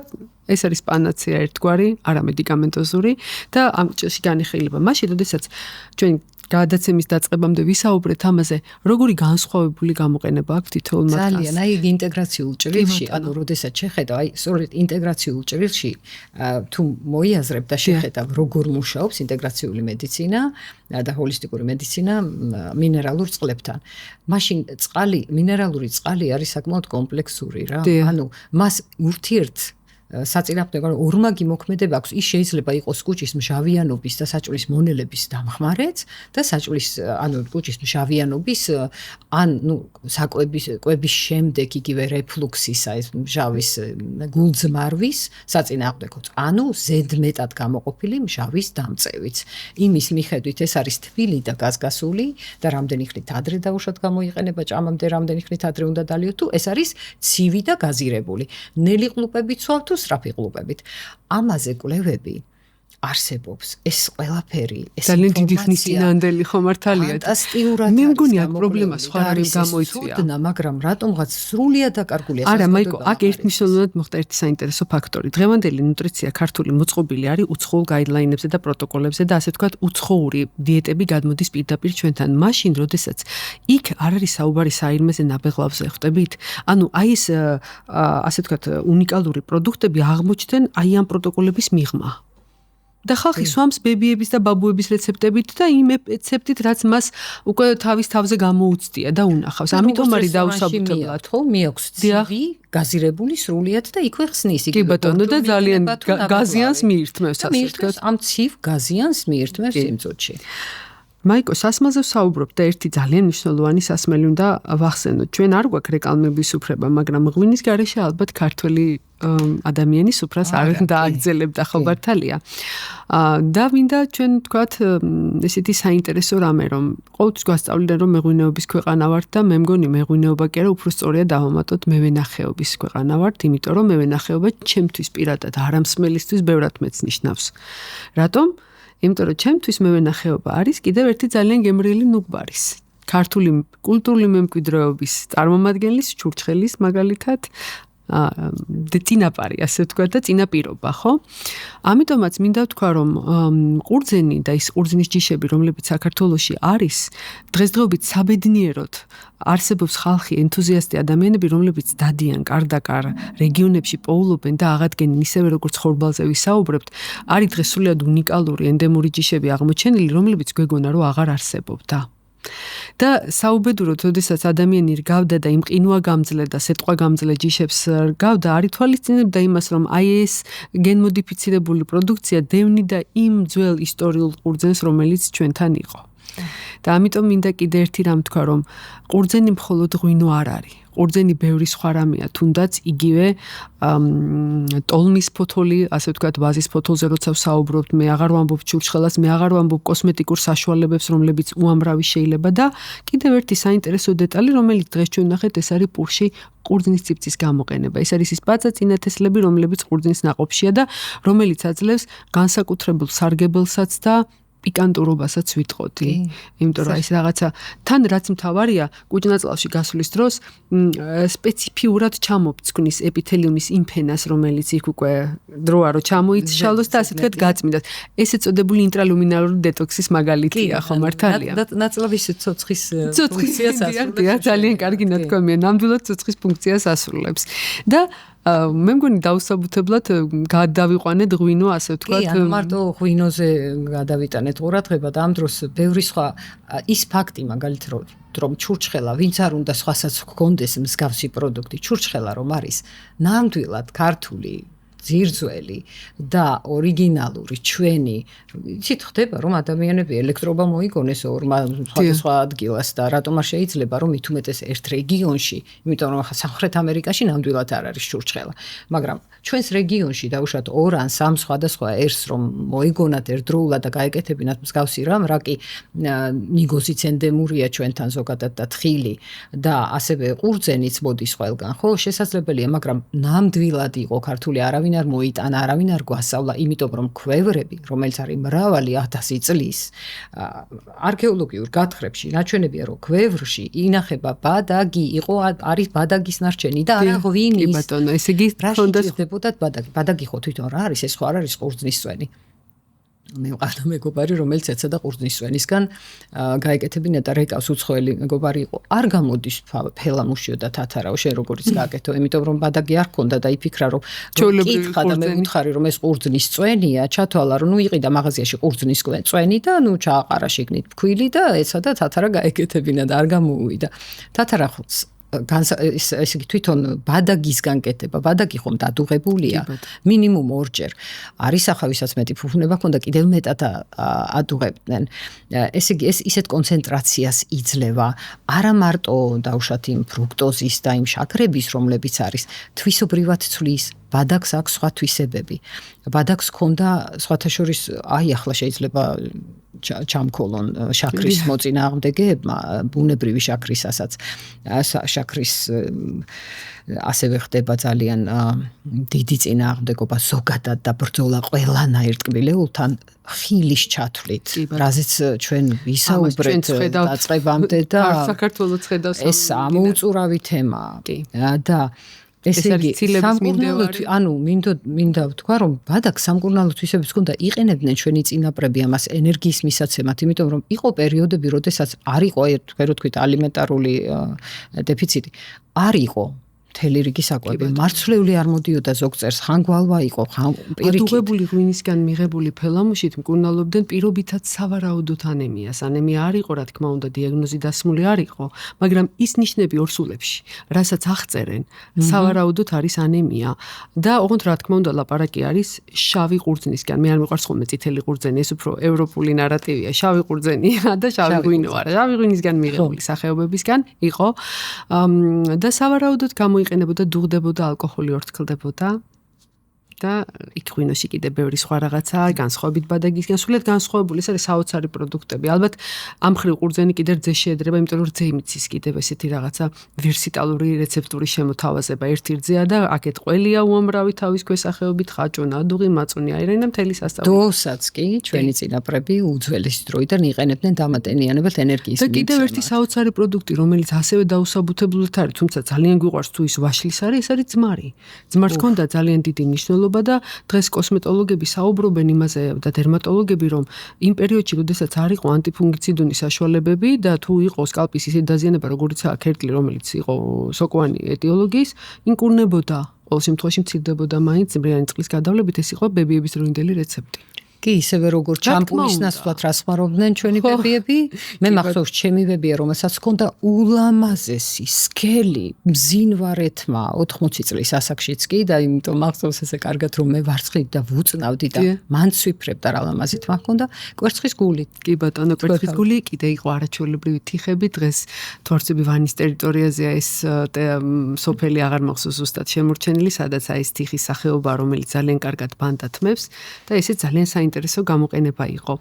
ეს არის პანაცეა ერთგვარი არამედიკამენტოზური და ამ ჭრილში განიხილება მაშინ როდესაც ჩვენ გადაცემის დაწყებამდე ვისაუბრეთ ამაზე როგორი განსხვავებული გამოყენება აქვს თითოეულ მათგანს ძალიან აი ინტეგრაციულ ჭრილში ანუ როდესაც შეხედავ აი სწორედ ინტეგრაციულ ჭრილში თუ მოიაზრებ და შეხედავ როგორ მუშაობს ინტეგრაციული მედიცინა და ჰოლისტიკური მედიცინა მინერალურ წყლებთან მაშინ წყალი მინერალური წყალი არის საკმაოდ კომპლექსური რა ანუ მას ურთიერთ საწინააღმდეგო ორმაგი მოქმედება აქვს ის შეიძლება იყოს კუჭის მჟავიანობის და საჭმლის მონელების დამხმარეც და საჭმლის ანუ კუჭის მჟავიანობის ან ნუ საკვების შემდეგ იგივე რეფლუქსისა ეს მჟავის გულძმარვის საწინააღმდეგო ანუ ზედმეტად გამოყოფილი მჟავის დამწევიც იმის მიხედვით ეს არის თბილი და გაზგასული და რამდენი ხნით ადრე დაუშვათ გამოიყენება ჭამამდე რამდენი ხნით ადრე უნდა დალიოთ თუ ეს არის ცივი და გაზირებული ნელი ყლუპები ცვავ თუ სწრაფი ყლუპებით. ამაზე კვლევები არსებობს. ეს ყველაფერი, ეს ძალიან დიდი ხნის წინანდელი ხო მართალია. ფანტასტიურად მე მგონი აქ პრობლემა სხვა რამე გამოიწვია. მაგრამ რატომღაც სრულიად დაკარგულია. არა, მაიკო, აქ ერთნიშნულად მოხდა ერთი საინტერესო ფაქტორი. დღევანდელი ნუტრიცია ქართული მოწყობილი არის უცხოურ გაიდლაინებზე და პროტოკოლებზე და ასე ვთქვათ, უცხოური დიეტები გადმოდის პირდაპირ ჩვენთან. მაშინ, როდესაც იქ არ არის საუბარი საირმეზე ნაბეღლავზე, ხვდებით? ანუ აი ეს ასე ვთქვათ, უნიკალური პროდუქტები აღმოჩნდნენ აი ამ პროტოკოლების მიღმა. და ხალხი სვამს ბებიების და ბაბუების რეცეპტებით და იმ რეცეპტით რაც მას უკვე თავის თავზე გამოუცდია და უნახავს. ამიტომ არის დაუსაბუთებლად. ხო, მიაქვს ცივი, გაზირებული სრულიად და იქვე ხსნის. კი ბატონო და ძალიან გაზიანს მიირთმევს ასე ვთქვათ. ამ ცივ გაზიანს მიირთმევს სიმწოდში. მაიკო, სასმელზე ვსაუბრობ და ერთი ძალიან მნიშვნელოვანი სასმელი უნდა ვახსენოთ. ჩვენ არ გვაქვს რეკლამების უფლება, მაგრამ ღვინის გარეშე ალბათ ქართველი ადამიანის უფრას არ დააგრძელებდა ხო მართალია. და მინდა ჩვენ თქვათ ესეთი საინტერესო რამე რომ ყოველთვის გვასწავლდნენ რომ მეღვინეობის ქვეყანა ვართ და მე მგონი მეღვინეობა კი არა უფრო სწორია დავამატოთ მევენახეობის ქვეყანა ვართ, იმიტომ რომ მევენახეობა ჩემთვის პირადად არამსმელისთვის ბევრად მეც ნიშნავს. რატომ? იმიტომ რომ ჩემთვის მევენახეობა არის კიდევ ერთი ძალიან გემრიელი ნუგბარის. ქართული კულტურული მემკვიდრეობის წარმომადგენლის, ჩურჩხელის მაგალითად წინაპარი, ასე ვთქვათ და წინაპირობა, ხო? ამიტომაც მინდა ვთქვა, რომ ყურძენი და ის ყურძნის ჯიშები, რომლებიც საქართველოში არის, დღესდღეობით საბედნიეროდ არსებობს ხალხი, ენთუზიასტი ადამიანები, რომლებიც დადიან კარდაკარ რეგიონებში პოულობენ და აღადგენენ ისევე როგორც ხორბალზე ვისაუბრებთ, არის დღეს სრულიად უნიკალური ენდემური ჯიშები აღმოჩენილი, რომლებიც გვეგონა რომ აღარ არსებობდა. და საუბედუროდ, როდესაც ადამიანი რგავდა და იმ ყინვაგამძლე და სეტყვაგამძლე ჯიშებს რგავდა, არ ითვალისწინებდა იმას, რომ აი ეს გენმოდიფიცირებული პროდუქცია დევნიდა იმ ძველ ისტორიულ ყურძენს, რომელიც ჩვენთან იყო. და ამიტომ მინდა კიდე ერთი რამ თქვა, რომ ყურძენი მხოლოდ ღვინო არ არის. ყურძენი ბევრი სხვა რამეა, თუნდაც იგივე ტოლმის ფოთოლი, ასე ვთქვათ, ვაზის ფოთოლზე როცა ვსაუბრობთ, მე აღარ ვამბობ ჩურჩხელას, მე აღარ ვამბობ კოსმეტიკურ საშუალებებს, რომლებიც უამრავი შეიძლება და კიდევ ერთი საინტერესო დეტალი, რომელიც დღეს ჩვენ ვნახეთ, ეს არის პურში ყურძნის ციფცის გამოყენება. ეს არის ის პაწაწინათესლები, რომლებიც ყურძნის ნაყოფშია და რომელიც აძლევს განსაკუთრებულ სარგებელსაც და პიკანტურობასაც ვიტყოდი. იმიტომ რომ ეს რაღაცა თან რაც მთავარია, კუჭნაწლავში გასვლის დროს სპეციფიურად ჩამოფცქნის ეპითელიუმის იმ ფენას, რომელიც იქ უკვე დროა რომ ჩამოიცშალოს და ასე ვთქვათ გაწმინდას. ეს ეწოდებული ინტრალუმინალური დეტოქსის მაგალითია, ხო მართალია? ნაწლავის ცოცხის ფუნქციას ასრულებს. ძალიან კარგი ნათქვამია, ნამდვილად ცოცხის ფუნქციას ასრულებს. და მე მგონი დაუსაბუთებლად გადავიყვანეთ ღვინო, ასე ვთქვათ. კი, ანუ მარტო ღვინოზე გადავიტანეთ ყურადღება და ამ დროს ბევრი სხვა ის ფაქტი მაგალითად რომ ჩურჩხელა ვინც არ უნდა სხვასაც გქონდეს მსგავსი პროდუქტი, ჩურჩხელა რომ არის ნამდვილად ქართული ძირძველი და ორიგინალური ჩვენი, იცით ხდება რომ ადამიანები ელექტრობა მოიგონეს ორმა სხვადასხვა ადგილას და რატომ არ შეიძლება რომ მით უმეტეს ერთ რეგიონში, იმიტომ რომ სამხრეთ ამერიკაში ნამდვილად არ არის ჩურჩხელა, მაგრამ ჩვენს რეგიონში დაუშვათ 2 ან 3 სხვადასხვა ერს რომ მოიგონათ ერთდროულად და გაეკეთებინათ მსგავსი რამ, რა კი ნიგოზიც ენდემურია ჩვენთან ზოგადად და თხილი და ასევე ყურძენიც მოდის ყველგან, ხო, შესაძლებელია, მაგრამ ნამდვილად იყო ქართული არავინ არ მოიტანა, არავინ არ გვასწავლა, იმიტომ რომ ქვევრები, რომელიც არის მრავალი 1000 წლის არქეოლოგიურ გათხრებში ნაჩვენებია, რომ ქვევრში ინახება ბადაგი, არის ბადაგის ნარჩენი და არა ღვინის. კი ბატონო, ესე იგი ხონდა ბადაგი ხო თვითონ რა არის, ეს ხო არ არის ყურძნის წვენი. მე ვყავდა მეგობარი, რომელიც ეცადა ყურძნის წვენისგან გაეკეთებინა და რეკავს უცხოელი მეგობარი იყო. არ გამოდის ფელამუშიო და თათარაო შენ როგორიც გააკეთო, იმიტომ რომ ბადაგი არ ქონდა და იფიქრა რომ კითხა და მე ვითხარი რომ ეს ყურძნის წვენია, ჩათვალა რომ ნუ იყიდა მაღაზიაში ყურძნის წვენი და ნუ ჩააყარა შიგნით ფქვილი და ეცადა თათარა გაეკეთებინა და არ გამოუვიდა. თათარა ესე იგი თვითონ ბადაგისგან კეთება, ბადაგი ხომ დადუღებულია მინიმუმ 2ჯერ. არის ახავისაც მეტი ფუფუნება ქონდა, კიდევ მეტად ადუღებდნენ. ესე იგი ეს ისეთ კონცენტრაციას იძლევა, არა მარტო დაუშვათ იმ ფრუქტოზის და იმ შაქრების, რომლებიც არის თვისობრივად ცვლის, ბადაგს აქვს სხვა თვისებები. ბადაგს ქონდა სხვათა შორის აი ახლა შეიძლება ჩამქოლონ შაქრის მოწინააღმდეგეებმა, ბუნებრივი შაქრისასაც შაქრის ასევე ხდება ძალიან დიდი წინააღმდეგობა ზოგადად და ბრძოლა ყველანაირ ტკბილეულთან ხილის ჩათვლით, რაზეც ჩვენ ვისაუბრეთ დაწყებამდე და საქართველოს ხედავს ეს ამოუწურავი თემაა და ესე იგი სამკურნალოდ, ანუ მინდა ვთქვა, რომ ბადაგს სამკურნალო თვისებებს ჰქონდა, იყენებდნენ ჩვენი წინაპრები ამას ენერგიის მისაცემად, იმიტომ რომ იყო პერიოდები, როდესაც არ იყო, თქვით, ალიმენტარული დეფიციტი, არ იყო მთელი რიგი საკვები, მარცვლეული არ მოდიოდა ზოგწერს, ხანგვალვა იყო, პირიქით. ადუღებული ღვინისგან მიღებული ფელამუშით მკურნალობდნენ პირობითად სავარაუდოდ ანემიას. ანემია არ იყო, რა თქმა უნდა, დიაგნოზი დასმული არ იყო, მაგრამ ის ნიშნები ორსულებში, რასაც აღწერენ, სავარაუდოდ არის ანემია და ოღონდ რა თქმა უნდა ლაპარაკი არის შავი ყურძნისგან. მე არ მიყვარს ხოლმე წითელი ყურძენი, ეს უფრო ევროპული ნარატივია, შავი ყურძენია და შავი ღვინო არა. შავი ღვინისგან მიღებული სახეობებისგან იყო და სავარაუდოდ გამოიყენებოდა, დუღდებოდა, ალკოჰოლი ორთქლდებოდა და იქ ღვინოში კიდე ბევრი სხვა რაღაცაა, განსხვავებით ბადაგისგან, სულად განსხვავებული, ეს არის საოცარი პროდუქტები. ალბათ ამ ხრივ ყურძენი კიდე რძე შეედრება, იმიტომ რომ რძე იმიცის კიდევ ესეთი რაღაცა ვერსიტალური რეცეპტური შემოთავაზება. ერთი რძეა და აქეთ ყველია უამრავი თავის ქვესახეობით, ხაჭო, ნადუღი, მაწუნი, აირენა, მთელი სასწავლო. დოსაც კი ჩვენი წინაპრები უძველესი დროიდან იყენებდნენ დამატენიანებად ენერგიის მიცემად. და კიდევ ერთი საოცარი პროდუქტი, რომელიც ასევე დაუსაბუთებლად არის, თუმცა ძალიან გვიყვარს თუ ის ვაშლის არის, ეს არის ძმარი. ძმარს ჰქონდა ძალიან დიდი მნიშვნელობა და დღეს კოსმეტოლოგები საუბრობენ იმაზე და დერმატოლოგები, რომ იმ პერიოდში, როდესაც არ იყო ანტიფუნგიციდური საშუალებები და თუ იყო სკალპის ისეთი დაზიანება, როგორიცაა ქერტლი, რომელიც იყო სოკოვანი ეტიოლოგიის, ინკურნებოდა, ყოველ შემთხვევაში მცირდებოდა მაინც ძმრიანი წყლის გადავლებით, ეს იყო ბებიების დროინდელი რეცეპტი. კი, ისევე როგორც შამპუნის ნაცვლად რას ხმარობდნენ ჩვენი ბებიები, მე მახსოვს ჩემი ბებია, რომელსაც ჰქონდა ულამაზესი, სქელი, მძინვარეთმა 80 წლის ასაკშიც კი და იმიტომ მახსოვს ესე კარგად რომ მე ვარცხნით და ვუწნავდი და მან ცვიფრებდა რა ლამაზი თმა ჰქონდა კვერცხის გული. კი ბატონო, კვერცხის გული კიდე იყო არაჩვეულებრივი თიხები, დღეს თორცები ვანის ტერიტორიაზე ეს სოფელი აღარ მახსოვს ზუსტად შემორჩენილი, სადაც აი ეს თიხის სახეობა, რომელიც ძალიან კარგად ბანდათმებს და ესე ძალიან საინტერესო გამოყენება იყო.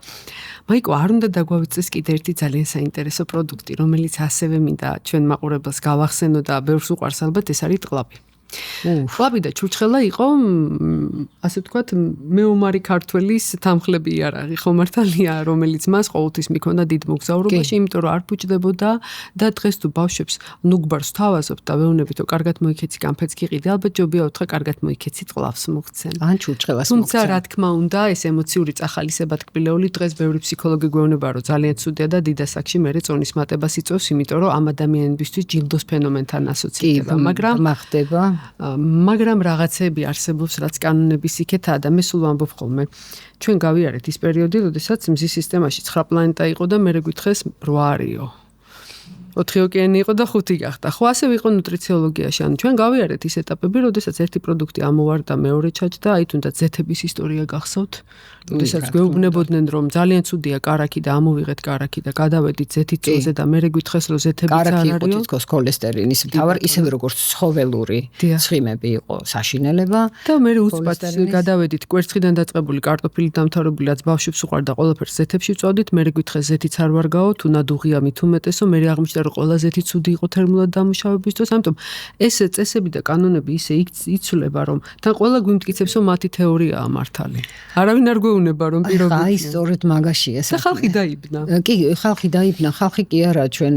მაიკო, არ უნდა დაგვავიწყდეს კიდე ერთი ძალიან საინტერესო პროდუქტი, რომელიც ასევე მინდა ჩვენ მაყურებელს გავახსენო და ბევრს უყვარს ალბათ, ეს არის ტყლაპი. ტყლაპი და ჩურჩხელა იყო, ასე ვთქვათ, მეომარი ქართველის თანხლები იარაღი, ხო მართალია, რომელიც მას ყოველთვის მიქონდა დიდ მოგზაურობაში, იმიტომ რომ არ ბუჭდებოდა და დღეს თუ ბავშვებს ნუგბარს თავაზობთ და ვეუბნებით, რომ კარგად მოიქეცი კამფეთს გიყიდე, ალბათ ჯობია უთხრა კარგად მოიქეცი ტყლავს მოგცენ. ან ჩურჩხელას მოგცენ. თუმცა რა თქმა უნდა, ეს ემოციური წახალისება ტკბილეული დღეს ბევრი ფსიქოლოგი გვეუბნება, რომ ძალიან ცუდია და დიდ ასაკში მერე წონის მატებას იწვევს, იმიტომ რომ ამ ადამიანებისთვის ჯილდოს ფენომენთან ასოცირდება, მაგრამ მახდება მაგრამ რაღაცები არსებობს, რაც კანონების იქეთაა და მე სულ ვამბობ ხოლმე. ჩვენ გავიარეთ ის პერიოდი, როდესაც მზის სისტემაში 9 პლანეტა იყო და მე გვითხეს 8 არისო. 4 ოკეანე იყო და 5 გახდა. ხო, ასე ვიყო ნუტრიციოლოგიაში. ანუ ჩვენ გავიარეთ ის ეტაპები, როდესაც ერთი პროდუქტი ამოვარდა, მეორე ჩაჯდა, აი თუნდაც ზეთების ისტორია გახსოვთ, როდესაც გვეუბნებოდნენ, რომ ძალიან ცუდია კარაქი და ამოვიღეთ კარაქი და გადავედით ზეთის წოზე და მე გვითხრეს, რომ ზეთებიც არ კარაქი იყო არისო. თითქოს ქოლესტერინის მთავარი, ისევე როგორც ცხოველური ცხიმები იყო საშინელება. და მე უცბად გადავედით კვერცხიდან დაწყებული კარტოფილით დამთავრებული, რაც ბავშვებს უყვარდა, ყველაფერს ზეთებში ვწვავდით, მე გვითხრეს ზეთიც არ ვარ გაო, თუ ნადუღია მით უმეტესო, მე აღმოჩნდა რომ ყველა ზეთი ცუდი იყო თერმულად დამუშავებისთვის, ამიტომ ეს წესები და კანონები ისე იცვლება, რომ თან ყველა გვიმტკიცებს, რომ მათი თეორიაა მართალი. არავინ არ გვეუბნება, რომ პირობითია. აი, სწორედ მაგაშია. და ხალხი დაიბნა. კი, ხალხი დაიბნა, ხალხი კი არა, ჩვენ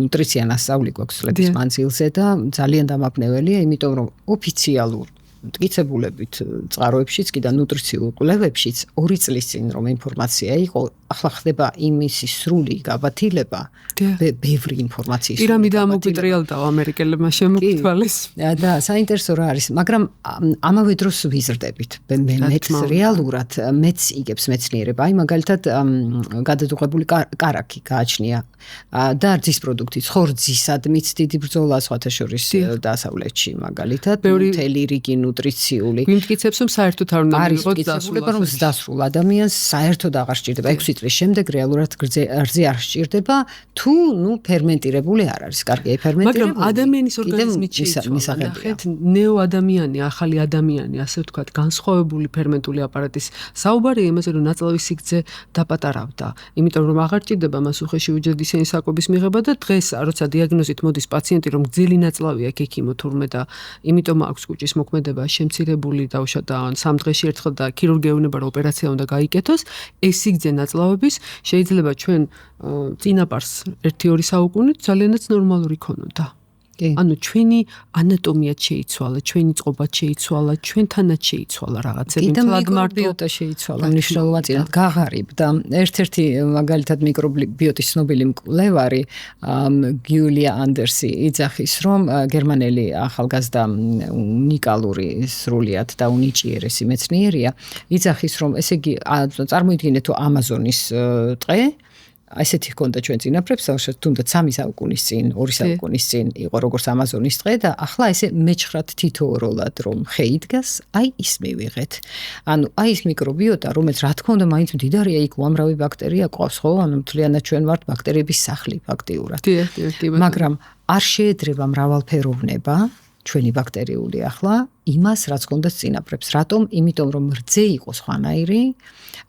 ნუტრიცია ნასწავლი გვაქვს წლების მანძილზე და ძალიან დამაბნეველია, იმიტომ რომ ოფიციალურ მტკიცებულებით წყაროებშიც კი და ნუტრიციულ კვლევებშიც 2 წლის წინ რომ ინფორმაცია იყო, ახლა ხდება იმისი სრული გაბათილება, ბევრი ინფორმაციის. პირამიდა ამოგვიტრიალდაო ამერიკელებმა შემოგთვალეს. და საინტერესო რა არის, მაგრამ ამავე დროს ვიზრდებით. მეც რეალურად მეც იგებს მეცნიერება. აი მაგალითად გადადუღებული კარაქი გააჩნია და რძის პროდუქტი, ხორძისადმიც დიდი ბრძოლა სხვათა შორის დასავლეთში მაგალითად, მთელი რიგი ნუტრიციული. გვიმტკიცებს, რომ საერთოდ არ უნდა მიიღოთ დასრულება, რომ ზდასრულ ადამიანს საერთოდ აღარ სჭირდება 6 წლის შემდეგ რეალურად რძე არ სჭირდება, თუ ფერმენტირებული არ არის. კარგია ფერმენტირებული. მაგრამ ადამიანის ორგანიზმით შეიცვალა. ნახეთ, ნეო ადამიანი, ახალი ადამიანი, ასე ვთქვათ, განსხვავებული ფერმენტული აპარატის საუბარია იმაზე, რომ ნაწლავის სიგრძე დაპატარავდა. იმიტომ რომ აღარ ჭირდება მას უხეში უჯრედისენის საკობის მიღება და დღეს, როცა დიაგნოზით მოდის პაციენტი, რომ გრძელი ნაწლავი აქვს ექიმო თურმე და იმიტომ აქვს კუჭის მოქმედება შემცირებული დაუშვათ და 3 დღეში ერთხელ და ქირურგი ეუბნება, რომ ოპერაცია უნდა გაიკეთოს, ეს სიგრძე ნაწლავების შეიძლება ჩვენ წინაპარს 1-2 საუკუნით ძალიანაც ნორმალური ქონოდა. ანუ ჩვენი ანატომიაც შეიცვალა, ჩვენი წყობაც შეიცვალა, ჩვენთანაც შეიცვალა რაღაცები, მთლად მარტივად შეიცვალა, მნიშვნელოვნად გაღარიბდა. ერთ-ერთი მაგალითად მიკრობიოტის ცნობილი მკვლევარი გიულია ანდერსი იძახის, რომ გერმანელი ახალგაზრდა უნიკალური სრულიად და უნიჭიერესი მეცნიერია, იძახის, რომ ესე იგი წარმოიდგინეთ თუ ამაზონის ტყე ასეთი ჰქონდა ჩვენ წინაპრებს, თუნდაც 3 საუკუნის წინ, 2 საუკუნის წინ იყო როგორც ამაზონის ტყე და ახლა ესე მეჩხრად თითოეულად რომ ხე იდგას, აი ის მივიღეთ. ანუ აი ის მიკრობიოტა, რომელიც რა თქმა უნდა მაინც მდიდარია, იქ უამრავი ბაქტერია ყავს, ხო? ანუ მთლიანად ჩვენ ვართ ბაქტერიების სახლი ფაქტიურად. მაგრამ არ შეედრება მრავალფეროვნება ჩვენი ბაქტერიული ახლა იმას, რაც ჰქონდათ წინაპრებს. რატომ? იმიტომ რომ რძე იყო სხვანაირი,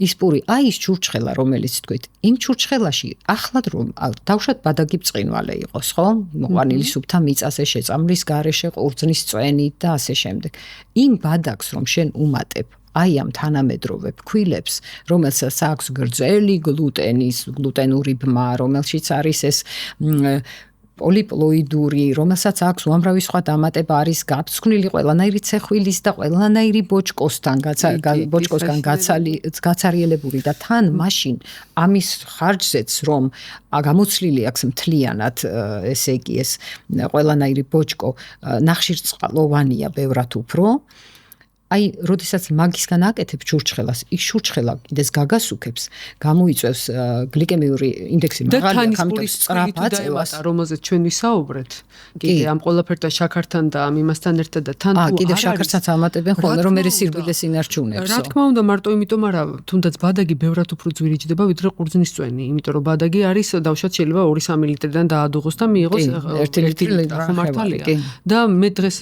ის პური, აი ის ჩურჩხელა, რომელიც თქვით, იმ ჩურჩხელაში ახლად რომ დავშოთ ბადაგი ბრწყინვალე იყოს, ხო? მოყვანილი სუფთა მიწაზე შეწამლის გარეშე ყურძნის წვენით და ასე შემდეგ. იმ ბადაგს რომ შენ უმატებ აი ამ თანამედროვე ფქვილებს, რომელსაც აქვს გრძელი გლუტენური ბმა, რომელშიც არის ეს პოლიპლოიდური, რომელსაც აქვს უამრავი სხვა დამატება, არის გაფსხვნილი ყველანაირი ცეხვილის და ყველანაირი ბოჭკოსთან გაცარიელებული და თან მაშინ ამის ხარჯზეც რომ გამოცლილი აქვს მთლიანად, ესე იგი ეს ყველანაირი ბოჭკო ნახშირწყალოვანია ბევრად უფრო. აი, როდესაც მაგისგან აკეთებ ჩურჩხელას, ის ჩურჩხელა კიდეს გაგასუქებს, გამოიწევს გლიკემიური ინდექსი მაღალი, ამიტომ სწრაფად წევას, რომელზეც ჩვენ ვისაუბრეთ. კიდე ამ ყველაფერთან შაქართან და ამ იმასთან ერთად და თან თუ კიდე შაქარსაც ამატებენ ხოლმე, რომ ეს სირბილეს ინარჩუნებს. რა თქმა უნდა, მარტო იმიტომ არა, თუნდაც ბადაგი ბევრად უფრო ძვირიჭდება, ვიდრე ყურძნის წვენი, იმიტომ რომ ბადაგი არის დავუშვათ შეიძლება 2-3 ლიტრიდან დაადუღოს და მიიღოს 1 ლიტრი ხომართალია. და მე დღეს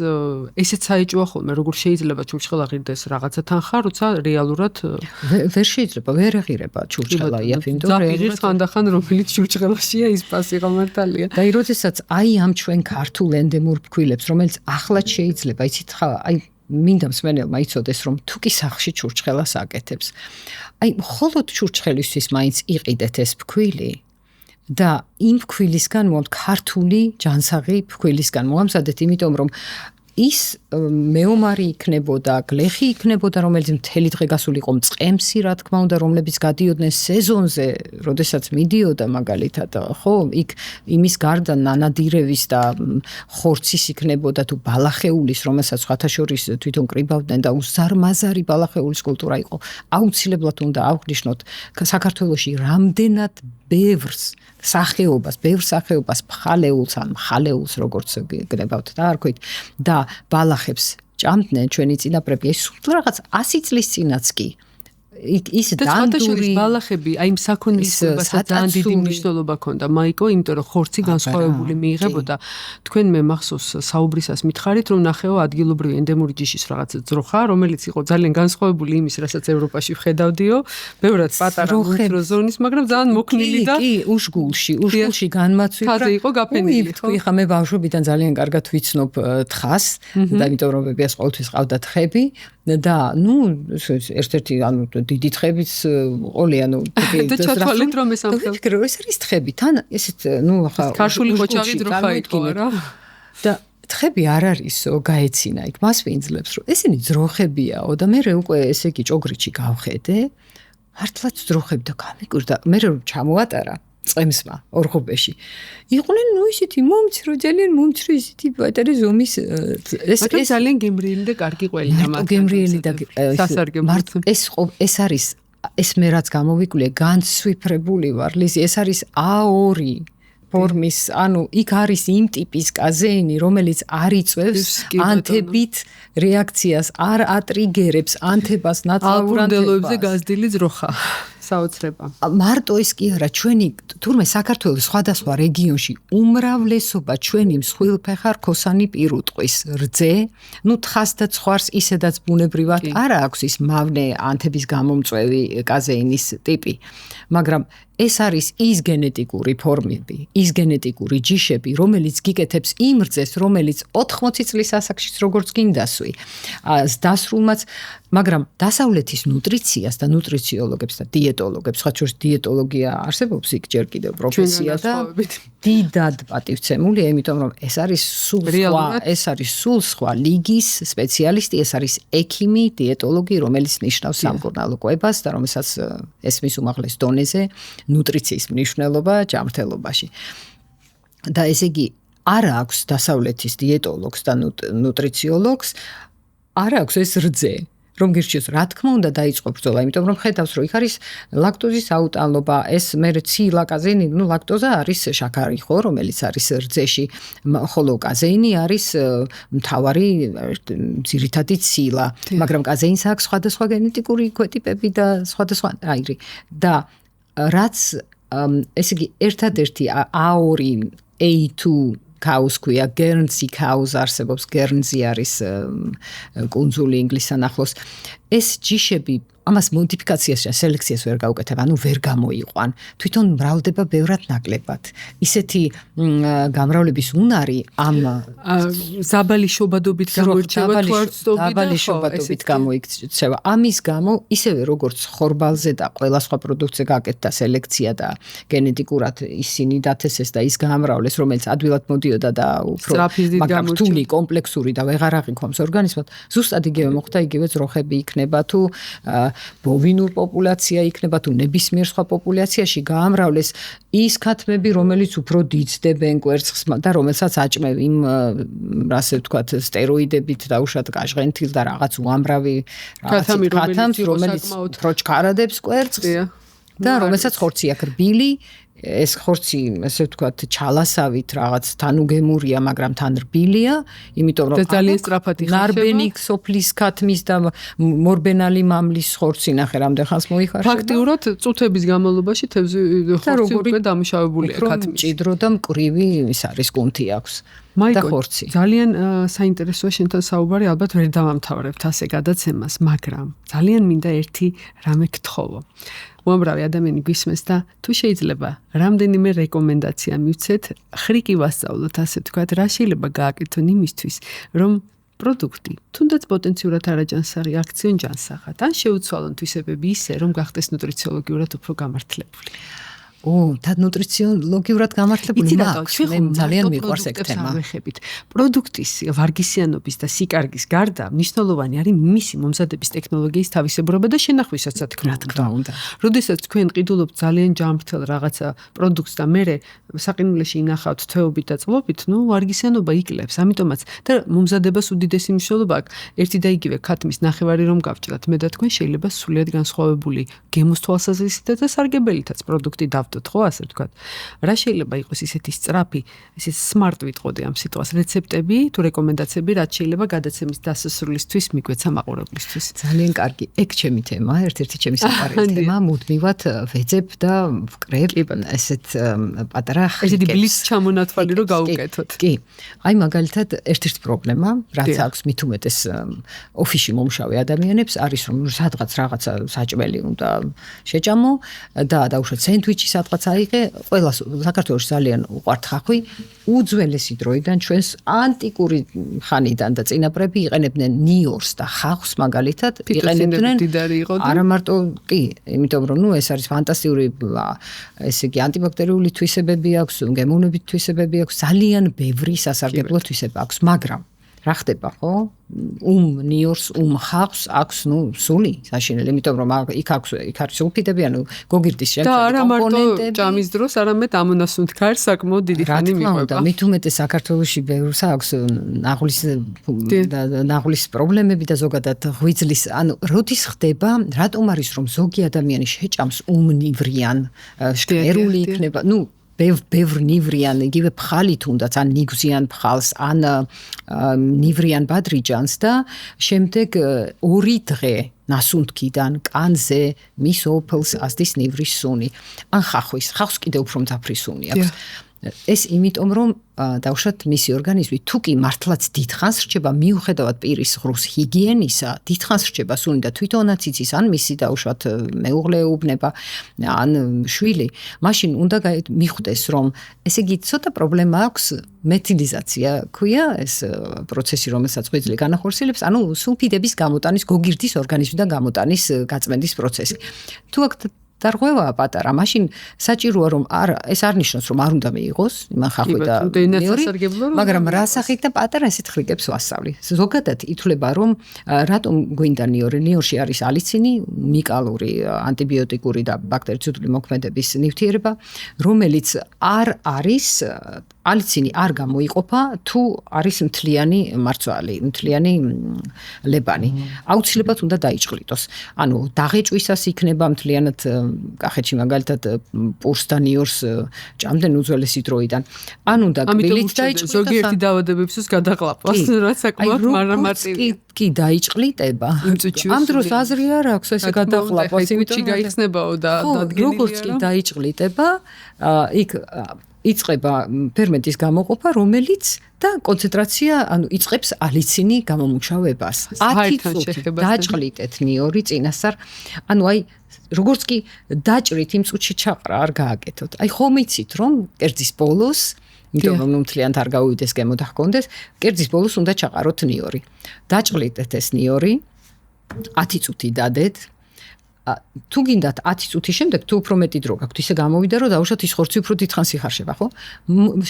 ესეც საეჭვია ხოლმე, როგორ შეიძლება ჩურჩხელა აღირდეს რაღაცათან ხარ, როცა რეალურად ვერ შეიძლება, ვერ ეღირება ჩურჩხელა იაფინდო რეალურად ხანდახან რომელიც ჩურჩხელაშია ის პასი ხომართალია. და როდესაც აი ამ ჩვენ ქართულ ენდემურ ფქვილებს, რომელიც ახლაც შეიძლება, იცით ხა, აი მინდა მსმენელმა იცოდეს, რომ თუ კი სახლში ჩურჩხელას აკეთებს, აი მხოლოდ ჩურჩხელისთვის მაინც იყიდეთ ეს ფქვილი და იმ ფქვილისგან ქართული ჯანსაღი ფქვილისგან მოამზადეთ, იმიტომ რომ ის მეომარი იქნებოდა, გლეხი იქნებოდა, რომელიც მთელი დღე გასულიყო მწყემსი, რა თქმა უნდა, რომლებიც გადიოდნენ სეზონზე, როდესაც მიდიოდა მაგალითად, ხო, იქ იმის გარდა ნანადირევის და ხორცის იქნებოდა თუ ბალახეულის, რომელსაც სხვათა შორის თვითონ კრიბავდნენ და უზარმაზარი ბალახეულის კულტურა იყო. აუცილებლად უნდა აღვნიშნოთ საქართველოში რამდენად ბევრ სახეობას ფხალეულს ან მხალეულს როგორც გნებავთ და არქვით და ბალახებს ჭამდნენ ჩვენი წინაპრები ეს სულ რაღაც 100 წლის წინაც კი ის დანდური ბალახები აი იმ საქონლისმცემლობასაც ძალიან დიდი მნიშვნელობა ჰქონდა მაიკო, იმიტომ რომ ხორცი განსხვავებული მიიღებოდა. თქვენ მე მახსოვს საუბრისას მითხარით, რომ ნახეო ადგილობრივი ენდემური ჯიშის რაღაც ძროხა, რომელიც იყო ძალიან განსხვავებული იმის, რასაც ევროპაში ვხედავდიო, ბევრად პატარა უძრო ზონის, მაგრამ ძალიან მოქნილი და კი, უშგულში განმაცვი ხაზე იყო გაფენილი. თქვი ხა მე ბავშვობიდან ძალიან კარგად ვიცნობ თხას და იმიტომ რომ ბებიას ყოველთვის ყავდა თხები და ნუ ერთ-ერთი ანუ დიდი თხებიც ყოლი ანუ და ჩათვალეთ რომ ეს ამხელ ეს არის თხები თან ესეთ ნუ ხა ქართული ყოჩაღი ძროხა იყო რა და თხები არ არისო გაეცინა იქ მას ვინძლებს რომ ესენი ძროხებიაო და მე უკვე ესე იგი ჭოგრიჩი გავხედე მართლაც ძროხები და გამიკვირდა მე რომ ჩამოატარა წემსმა ორხობეში იყვნენ ნუ ისეთი მომცრო ძალიან მომცრო ისეთი პატარა ზომის ეს ძალიან გემრიელი და კარგი ყველია მაგრამ გემრიელი და ეს არის ეს მე რაც გამოვიკვლიე განსვიფრებული ვარ ლიზი ეს არის A2 ფორმის ანუ იქ არის იმ ტიპის კაზეინი რომელიც არ იწვევს ანთებით რეაქციას არ ატრიგერებს ანთებას ნაცვლად გაზრდილი ძროხა საოცრება. მარტო ის კი არა, ჩვენი თურმე საქართველოს სხვადასხვა რეგიონში უმრავლესობა ჩვენი მსხვილფეხა რქოსანი პირუტყვის რძე, ნუ თხას და ცხარს ისედაც ბუნებრივად არა აქვს ის მავნე ანთების გამომწვევი კაზეინის ტიპი, მაგრამ ეს არის ის გენეტიკური ფორმები, ის გენეტიკური ჯიშები, რომელიც გიკეთებს იმ რძეს, რომელიც 80 წლის ასაკშიც როგორც გინდასვი. დასრულმაც, მაგრამ დასავლეთის ნუტრიციას და ნუტრიციოლოგებს და დიეტოლოგებს, სხვა შორის დიეტოლოგია არსებობს იქ ჯერ კიდევ პროფესია და დიდად პატივცემულია, იმიტომ რომ ეს არის სულ სხვა ლიგის სპეციალისტი, ეს არის ექიმი, დიეტოლოგი, რომელიც ნიშნავს სამკურნალო კვებას და რომელსაც ესმის უმაღლეს დონეზე ნუტრიციის მნიშვნელობა ჯანმრთელობაში. და ესე იგი არ აქვს დასავლეთის დიეტოლოგს და ნუტრიციოლოგს არ აქვს ეს რძე რომ გირჩიოს რა თქმა უნდა დაიწყო ბრძოლა იმიტომ რომ ხედავს რომ იქ არის ლაქტოზის აუტანლობა ეს მე ცილა კაზეინი ნუ ლაქტოზა არის შაქარი ხო რომელიც არის რძეში ხოლო კაზეინი არის მთავარი ძირითადი ცილა მაგრამ კაზეინს აქვს სხვადასხვა გენეტიკური ქვეტიპები და სხვადასხვა აირი და რაც ესე იგი ერთადერთი A2 A2 cows ქვია Guernsey cows არსებობს Guernsey არის კუნძული ინგლისთან ახლოს ეს ჯიშები ამას მოდიფიკაციას და სელექციას ვერ გაუკეთებ, ანუ ვერ გამოიყვან. თვითონ მრავლდება ბევრად ნაკლებად. ისეთი გამრავლების უნარი ამ ზაბალიშობადობით გამოირჩევა თუ არ ვწდობი და ზაბალიშობადობით გამოიქცევა. ამის გამო ისევე როგორც ხორბალზე და ყველა სხვა პროდუქტზე გაკეთდა სელექცია და გენეტიკურად ისინი დათესეს და ის გამრავლეს, რომელიც ადვილად მოდიოდა და უფრო მაგრამ რთული, კომპლექსური და ვეღარ აღიქვამს ორგანიზმად. ზუსტად იგივე მოხდა, იგივე ძროხები იქნება თუ ბოვინურ პოპულაცია იქნება თუ ნებისმიერ სხვა პოპულაციაში გაამრავლეს ის ქათმები, რომელიც უფრო დიდწდებენ კვერცხს და რომელსაც აჭმევ იმ ასე ვთქვათ სტეროიდებით დაუშვათ გაჟღენთილ და რაღაც უამრავი ქათამს, რომელიც პროჩქარადებს კვერცხს და რომელსაც ხორცი აქვს რბილი ეს ხორცი, ასე ვთქვათ, ჩალასავით რაღაც თანუგემურია, მაგრამ თან რბილია, იმიტომ რომ ძალიან სწრაფად იხარჯება. ნარბენი სოფლის ქათმის და მორბენალი მამლის ხორცი ნახე რამდენ ხანს მოიხარჯება. ფაქტიურად წუთების განმავლობაში თევზი ხორცი უკვე დამუშავებულია ქათმის. მჭიდრო და მკვრივი ის არის კუნთი აქვს. და ხორცი. ძალიან საინტერესოა შენთან საუბარი, ალბათ ვერ დავამთავრებთ ასე გადაცემას, მაგრამ ძალიან მინდა ერთი რამე გთხოვო. უამრავი ადამიანი გვისმენს და თუ შეიძლება რამდენიმე რეკომენდაცია მივცეთ, ხრიკი ვასწავლოთ, ასე ვთქვათ, რა შეიძლება გააკეთონ იმისთვის, რომ პროდუქტი თუნდაც პოტენციურად არაჯანსაღი აქციონ ჯანსაღად, ან შეუცვალონ თვისებები ისე, რომ გახდეს ნუტრიციოლოგიურად უფრო გამართლებული. და ნუტრიციოლოგიურად გამართლებული მაქვს. მე ძალიან მიყვარს ეგ თემა. პროდუქტის ვარგისიანობის და სიკარგის გარდა მნიშვნელოვანი არის მისი მომზადების ტექნოლოგიის თავისებურება და შენახვისაც თქმა უნდა. როდესაც თქვენ ყიდულობთ ძალიან ჯანმრთელ რაღაცა პროდუქტს და მე საყინულეში ინახავთ თვეობით და წყლობით, ვარგისიანობა იკლებს. ამიტომაც და მომზადებას უდიდესი მნიშვნელობა აქვს. ერთი და იგივე ქათმის ნახევარი რომ გავჭრათ, მე და თქვენ შეიძლება სრულიად განსხვავებული გემოს თვალსაზრისით და სარგებელითაც პროდუქტი დავდოთ, ხო, ასე ვთქვათ. რა შეიძლება იყოს ისეთი სწრაფი, ისეთი smart ვიტყოდი ამ სიტყვას, რეცეპტები თუ რეკომენდაციები, რაც შეიძლება გადაცემის დასასრულისთვის მიგვეც ამაყურებლისთვის. ძალიან კარგი. ეგ ჩემი თემა, ერთ-ერთი ჩემი საყვარელი თემა, მუდმივად ვეძებ და ვკრებ ესეთ პატარა ესეთი ბლის ჩამონათვალი რომ გავუკეთოთ. კი. აი მაგალითად ერთ-ერთი პრობლემა, რაც აქვს მით უმეტეს ოფისში მომშავე ადამიანებს, არის რომ სადღაც რაღაცა საჭმელი უნდა შეჭამო და დაუშვათ სენდვიჩი სადღაც აიღე, ყველას საქართველოში ძალიან უყვართ ხახვი, უძველესი დროიდან ჩვენს ანტიკური ხანიდან და წინაპრები იყენებდნენ ნიორს და ხახვს მაგალითად იყენებდნენ არა მარტო კი, იმიტომ რომ ეს არის ფანტასტიკური ესე იგი ანტიბაქტერიული თვისებები აქვს, გემოვნებით თვისებები აქვს, ძალიან ბევრი სასარგებლო თვისება აქვს, მაგრამ რა ხდება, ხო? ნიორს, ხახვს აქვს, სული საშინელი, იმიტომ რომ იქ არის სულფიდები, გოგირდის შემცველი კომპონენტები. და არა მარტო ჭამის დროს, არამედ ამონასუნთქარს საკმაოდ დიდი ხანი მიყვება. მით უმეტეს საქართველოში ბევრს აქვს ნაღლის პრობლემები და ზოგადად ღვიძლის, როდის ხდება, რატომ არის რომ ზოგი ადამიანი შეჭამს ნივრიან, შკერული იქნება, ბევრ ნივრიან, იგივე ფხალი თუნდაც, ან ნიგზიან ფხალს, ან ნივრიან ბადრიჯანს და შემდეგ 2 დღე ნასუნთქიდან კანზე მის ოფლს ასდის ნივრის სუნი. ან ხახვს კიდე უფრო მძაფრი სუნი აქვს. ეს იმიტომ რომ დავუშვათ მისი ორგანიზმი თუ კი მართლაც დიდხანს რჩება მიუხედავად პირის ღრუს ჰიგიენისა, დიდხანს რჩება სუნი და თვითონაც იცის ან მისი დავუშვათ მეუღლე ეუბნება ან შვილი, მაშინ უნდა მიხვდეს რომ ესე იგი ცოტა პრობლემა აქვს მეთილიზაცია ქვია ეს პროცესი რომელსაც ღვიძლი განახორციელებს, ანუ სულფიდების გამოტანის გოგირდის ორგანიზმიდან გამოტანის გაწმენდის პროცესი. თუ აქ დარღვევაა პატარა, მაშინ საჭიროა რომ ეს არ ნიშნავს რომ არ უნდა მიიღოს იმან ხახვი და ნიორი, მაგრამ რა სახით და პატარა ესეთ ხრიგებს ვასწავლი. ზოგადად ითვლება რომ რატომ გვინდა ნიორი? ნიორში არის ალიცინი, უნიკალური ანტიბიოტიკური და ბაქტერიციდული მოქმედების ნივთიერება, რომელიც არ არის ალიცინი არ გამოიყოფა თუ არის მთლიანი მარცვალი, მთლიანი ლებანი. აუცილებლად უნდა დაიჭყლიტოს. ანუ დაღეჭვისას იქნება მთლიანად კახეთში მაგალითად პურს და ნიორს ჭამდნენ უძველესი დროიდან. ან უნდა კბილით დაიჭყლიტოს. ზოგიერთი დაავადებებისთვის გადაყლაპავს, რაც საკმაოდ მარტივია. კი დაიჭყლიტება. ამ დროს აზრი არ აქვს ესე გადაყლაპოს, იმიტომ რომ გაიხსნებაო და დადგენილია. როგორც კი დაიჭყლიტება, იქ იწყება ფერმენტის გამოყოფა, რომელიც და კონცენტრაცია, ანუ იწყებს ალიცინი გამომუშავებას. 10 წუთი დაჭყლიტეთ ნიორი წინასწარ, ანუ აი როგორც კი დაჭრით იმ წუთში ჩაყრა არ გააკეთოთ. აი ხომ იცით რომ კერძის ბოლოს, იმიტომ რომ მთლიანად არ გავუვიდეს გემო და ჰქონდეს, კერძის ბოლოს უნდა ჩაყაროთ ნიორი. დაჭყლიტეთ ეს ნიორი, 10 წუთი დადეთ. თუ გინდათ 10 წუთის შემდეგ თუ უფრო მეტი დრო გაქვთ, ისე გამოვიდა რომ დაუშვათ ის ხორცი უფრო დიდხანს იხარშება, ხო?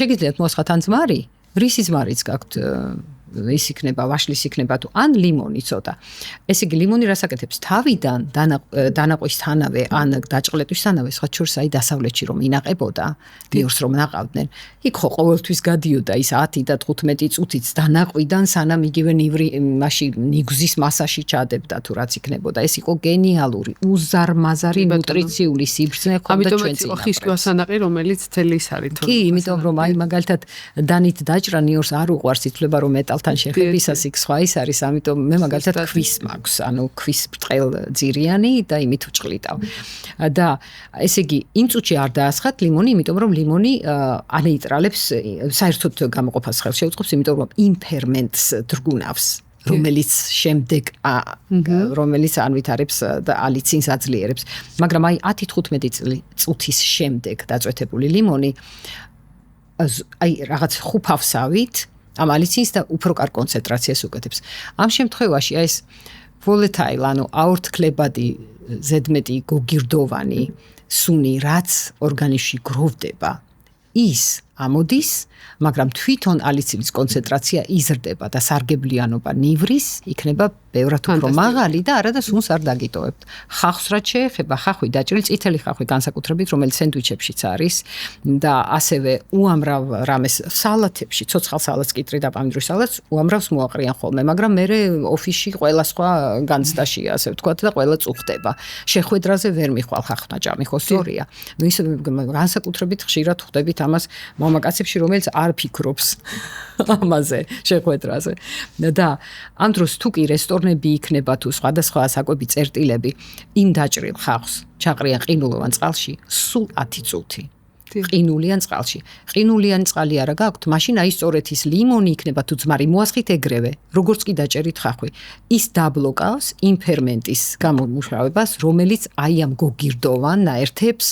შეგიძლიათ მოასხათ ან ძმარი, რისი ძმარიც გაქვთ, ის იქნება, ვაშლის იქნება თუ ან ლიმონი ცოტა. ესე იგი ლიმონი რას აკეთებს? თავიდან დანაყვისთანავე ან დაჭყლეტვისთანავე, სხვა შორს აი დასავლეთში რომ ინაყებოდა, ნიორს რომ ნაყავდნენ, იქ ხო ყოველთვის გადიოდა ის 10 და 15 წუთიც დანაყვიდან სანამ იგივე ნივრი მასში ნიგზის მასაში ჩადებდა თუ რაც იქნებოდა. ეს იყო გენიალური, უზარმაზარი ნუტრიციული სიბრძნე ხონდა ჩვენ წინაპრებს. ხო, ხისკუას ანაყი, რომელიც თელის არის თორე. კი, იმიტომ რომ აი მაგალითად დანით დაჭრა ნიორს არ უყვარს, ითვლება რომ თან შეხედვისას იქ სხვა ის არის, ამიტომ მე მაგალითად ქვის მაქვს, ანუ ქვის ბრტყელ ძირიანი და იმით ვჭყლიტავ. და ესე იგი, იმ წუთში არ დაასხათ ლიმონი, იმიტომ რომ ლიმონი ანეიტრალებს საერთოდ გამოყოფას ხელს შეუწყობს, იმიტომ რომ იმ ფერმენტს დრგუნავს, რომელიც შემდეგ რომელიც ანვითარებს და ალიცინს აძლიერებს. მაგრამ აი 10-15 წუთის შემდეგ დაწვეთებული ლიმონი აი რაღაც ხუფავსავით ამ ალიცინს და უფრო კარგ კონცენტრაციას უკეთებს. ამ შემთხვევაში ეს volatile, ანუ აორთქლებადი ზედმეტი გოგირდოვანი სუნი რაც ორგანიზმში გროვდება ის ამოდის, მაგრამ თვითონ ალიცილის კონცენტრაცია იზრდება და სარგებლიანობა ნივრის იქნება ბევრად უფრო მაღალი და არადა სუნს არ დაგიტოვებთ. ხახვის რაც შეეხება, ხახვი დაჭრილი წითელი ხახვი განსაკუთრებით, რომელიც სენდვიჩებშიც არის და ასევე უამრავ რამეს სალათებში, ცოცხალ სალათს კიტრი და პამიდრის სალათს უამრავს მოაყრიან ხოლმე, მაგრამ მე ოფისში ყველა სხვა განცდაშია, ასე ვთქვათ და ყველა წუხდება. შეხვედრაზე ვერ მიხვალ ხახვნაჭამი, ხო სწორია. ნუ ისე განსაკუთრებით ხშირად ხვდებით ამას მამაკაცებში, რომელიც არ ფიქრობს ამაზე შეხვედრაზე. და ამ დროს თუ კი რესტორნები იქნება თუ სხვადასხვა საკვები წერტილები იმ დაჭრილ ხახს ჩაყრიან ყინულოვან წყალში სულ 10 წუთი. ყინულიან წყალში. ყინულიანი წყალი არა გაქვთ, მაშინ აი სწორედ ის ლიმონი იქნება თუ ძმარი მოასხით ეგრევე, როგორც კი დაჭერით ხახვი. ის დაბლოკავს იმ ფერმენტის გამომუშავებას, რომელიც აი ამ გოგირდოვან ნაერთებს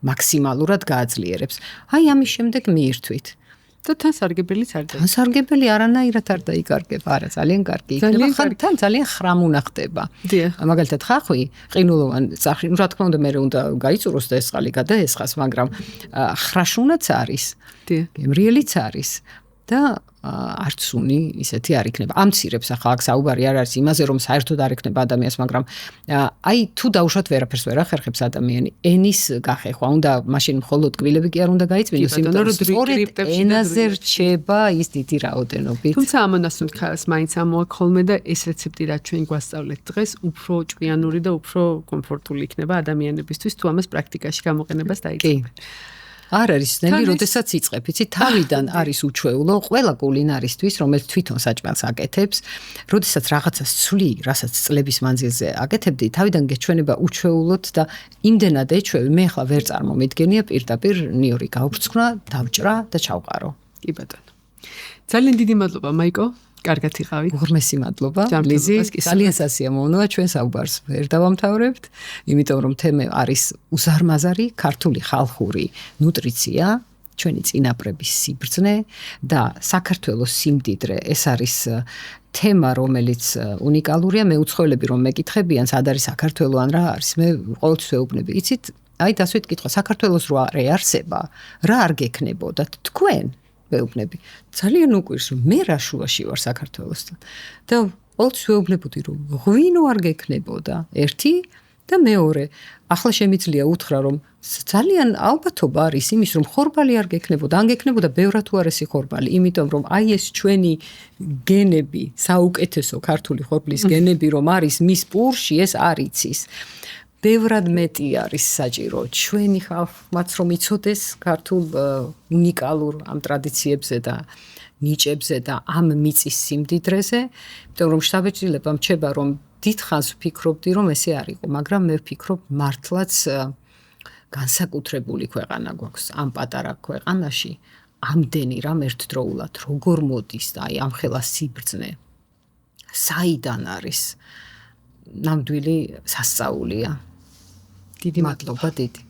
მაქსიმალურად გააძლიერებს. აი ამის შემდეგ მიირთვით. და თან სარგებელიც არ თან სარგებელი არანაირად არ დაიკარგება, არა, ძალიან კარგი იქნება, თან ძალიან ხრამუნა ხდება. მაგალითად ხახვი ყინულოვან წახში, რა თქმა უნდა მე უნდა გაიწუროს და ეს წყალი გადაესხას, მაგრამ ხრაშუნაც არის. გემრიელიც არის და არც სუნი ისეთი არ იქნება. ამცირებს ახლა აქ საუბარი არ არის იმაზე, რომ საერთოდ არ ექნება ადამიანს, მაგრამ აი თუ დაუშვათ ვერაფერს ვერ ახერხებს ადამიანი, ენის გახეხვა, უნდა მაშინ მხოლოდ კბილები კი არ უნდა გაიწმინოს, იმიტომ რომ სწორედ ენაზე რჩება ის დიდი რაოდენობით. თუმცა ამონას თქოს მაინც ამოაქვს ხოლმე და ეს რეცეპტი რაც ჩვენ გვასწავლეთ დღეს, უფრო ჭკვიანური და უფრო კომფორტული იქნება ადამიანებისთვის, თუ ამას პრაქტიკაში გამოყენებას დაიწყებენ. არ არის ნელი, როდესაც იწყებ, იცი, თავიდან არის უჩვეულო ყველა კულინარისთვის, რომელიც თვითონ საჭმელს აკეთებს, როდესაც რაღაცას ცვლი, რასაც წლების მანძილზე აკეთებდი, თავიდან გეჩვენება უჩვეულოდ და იმდენად ეჩვევი, მე ახლა ვერ წარმომიდგენია პირდაპირ ნიორი გავბრწყნა, დავჭრა და ჩავყარო. კი ბატონო. ძალიან დიდი მადლობა, მაიკო. კარგად იყავით. უღრმესი მადლობა. ლიზი, ძალიან სასიამოვნოა ჩვენ საუბარს ვერ დავამთავრებთ, იმიტომ რომ თემა არის უზარმაზარი ქართული ხალხური ნუტრიცია, ჩვენი წინაპრების სიბრძნე და საქართველოს სიმდიდრე. ეს არის თემა, რომელიც უნიკალურია, მე უცხოელები რომ მეკითხებიან, სად არის საქართველო ან რა არის, მე ყოველთვის ვეუბნები. იცით, აი დასვით კითხვა, საქართველოს რო არ ეარსება, რა არ გექნებოდათ თქვენ? ვეუბნები. ძალიან უკვირს რომ მე რა შუაში ვარ საქართველოსთან. და ყოველთვის ვეუბნებოდი რომ ღვინო არ გექნებოდა. ერთი და მეორე, ახლა შემიძლია უთხრა რომ ძალიან ალბათობა არის იმის რომ ხორბალი არ გექნებოდა. ან გექნებოდა ბევრად უარესი ხორბალი, იმიტომ რომ აი ეს ჩვენი გენები, საუკეთესო ქართული ხორბლის გენები რომ არის მის პურში, ეს არ იცის. ბევრად მეტი არის საჭირო ჩვენი ხალხმაც რომ იცოდეს ქართულ უნიკალურ ამ ტრადიციებზე და ნიჭებზე და ამ მიწის სიმდიდრეზე, იმიტომ რომ შთაბეჭდილება მჩება რომ დიდხანს ვფიქრობდი რომ ესე არ იყო, მაგრამ მე ვფიქრობ მართლაც განსაკუთრებული ქვეყანა გვაქვს ამ პატარა ქვეყანაში, ამდენი რამ ერთდროულად როგორ მოდის და აი ამ ხელა სიბრძნე საიდან არის ნამდვილი სასწაულია. დიდი მადლობა დიდი.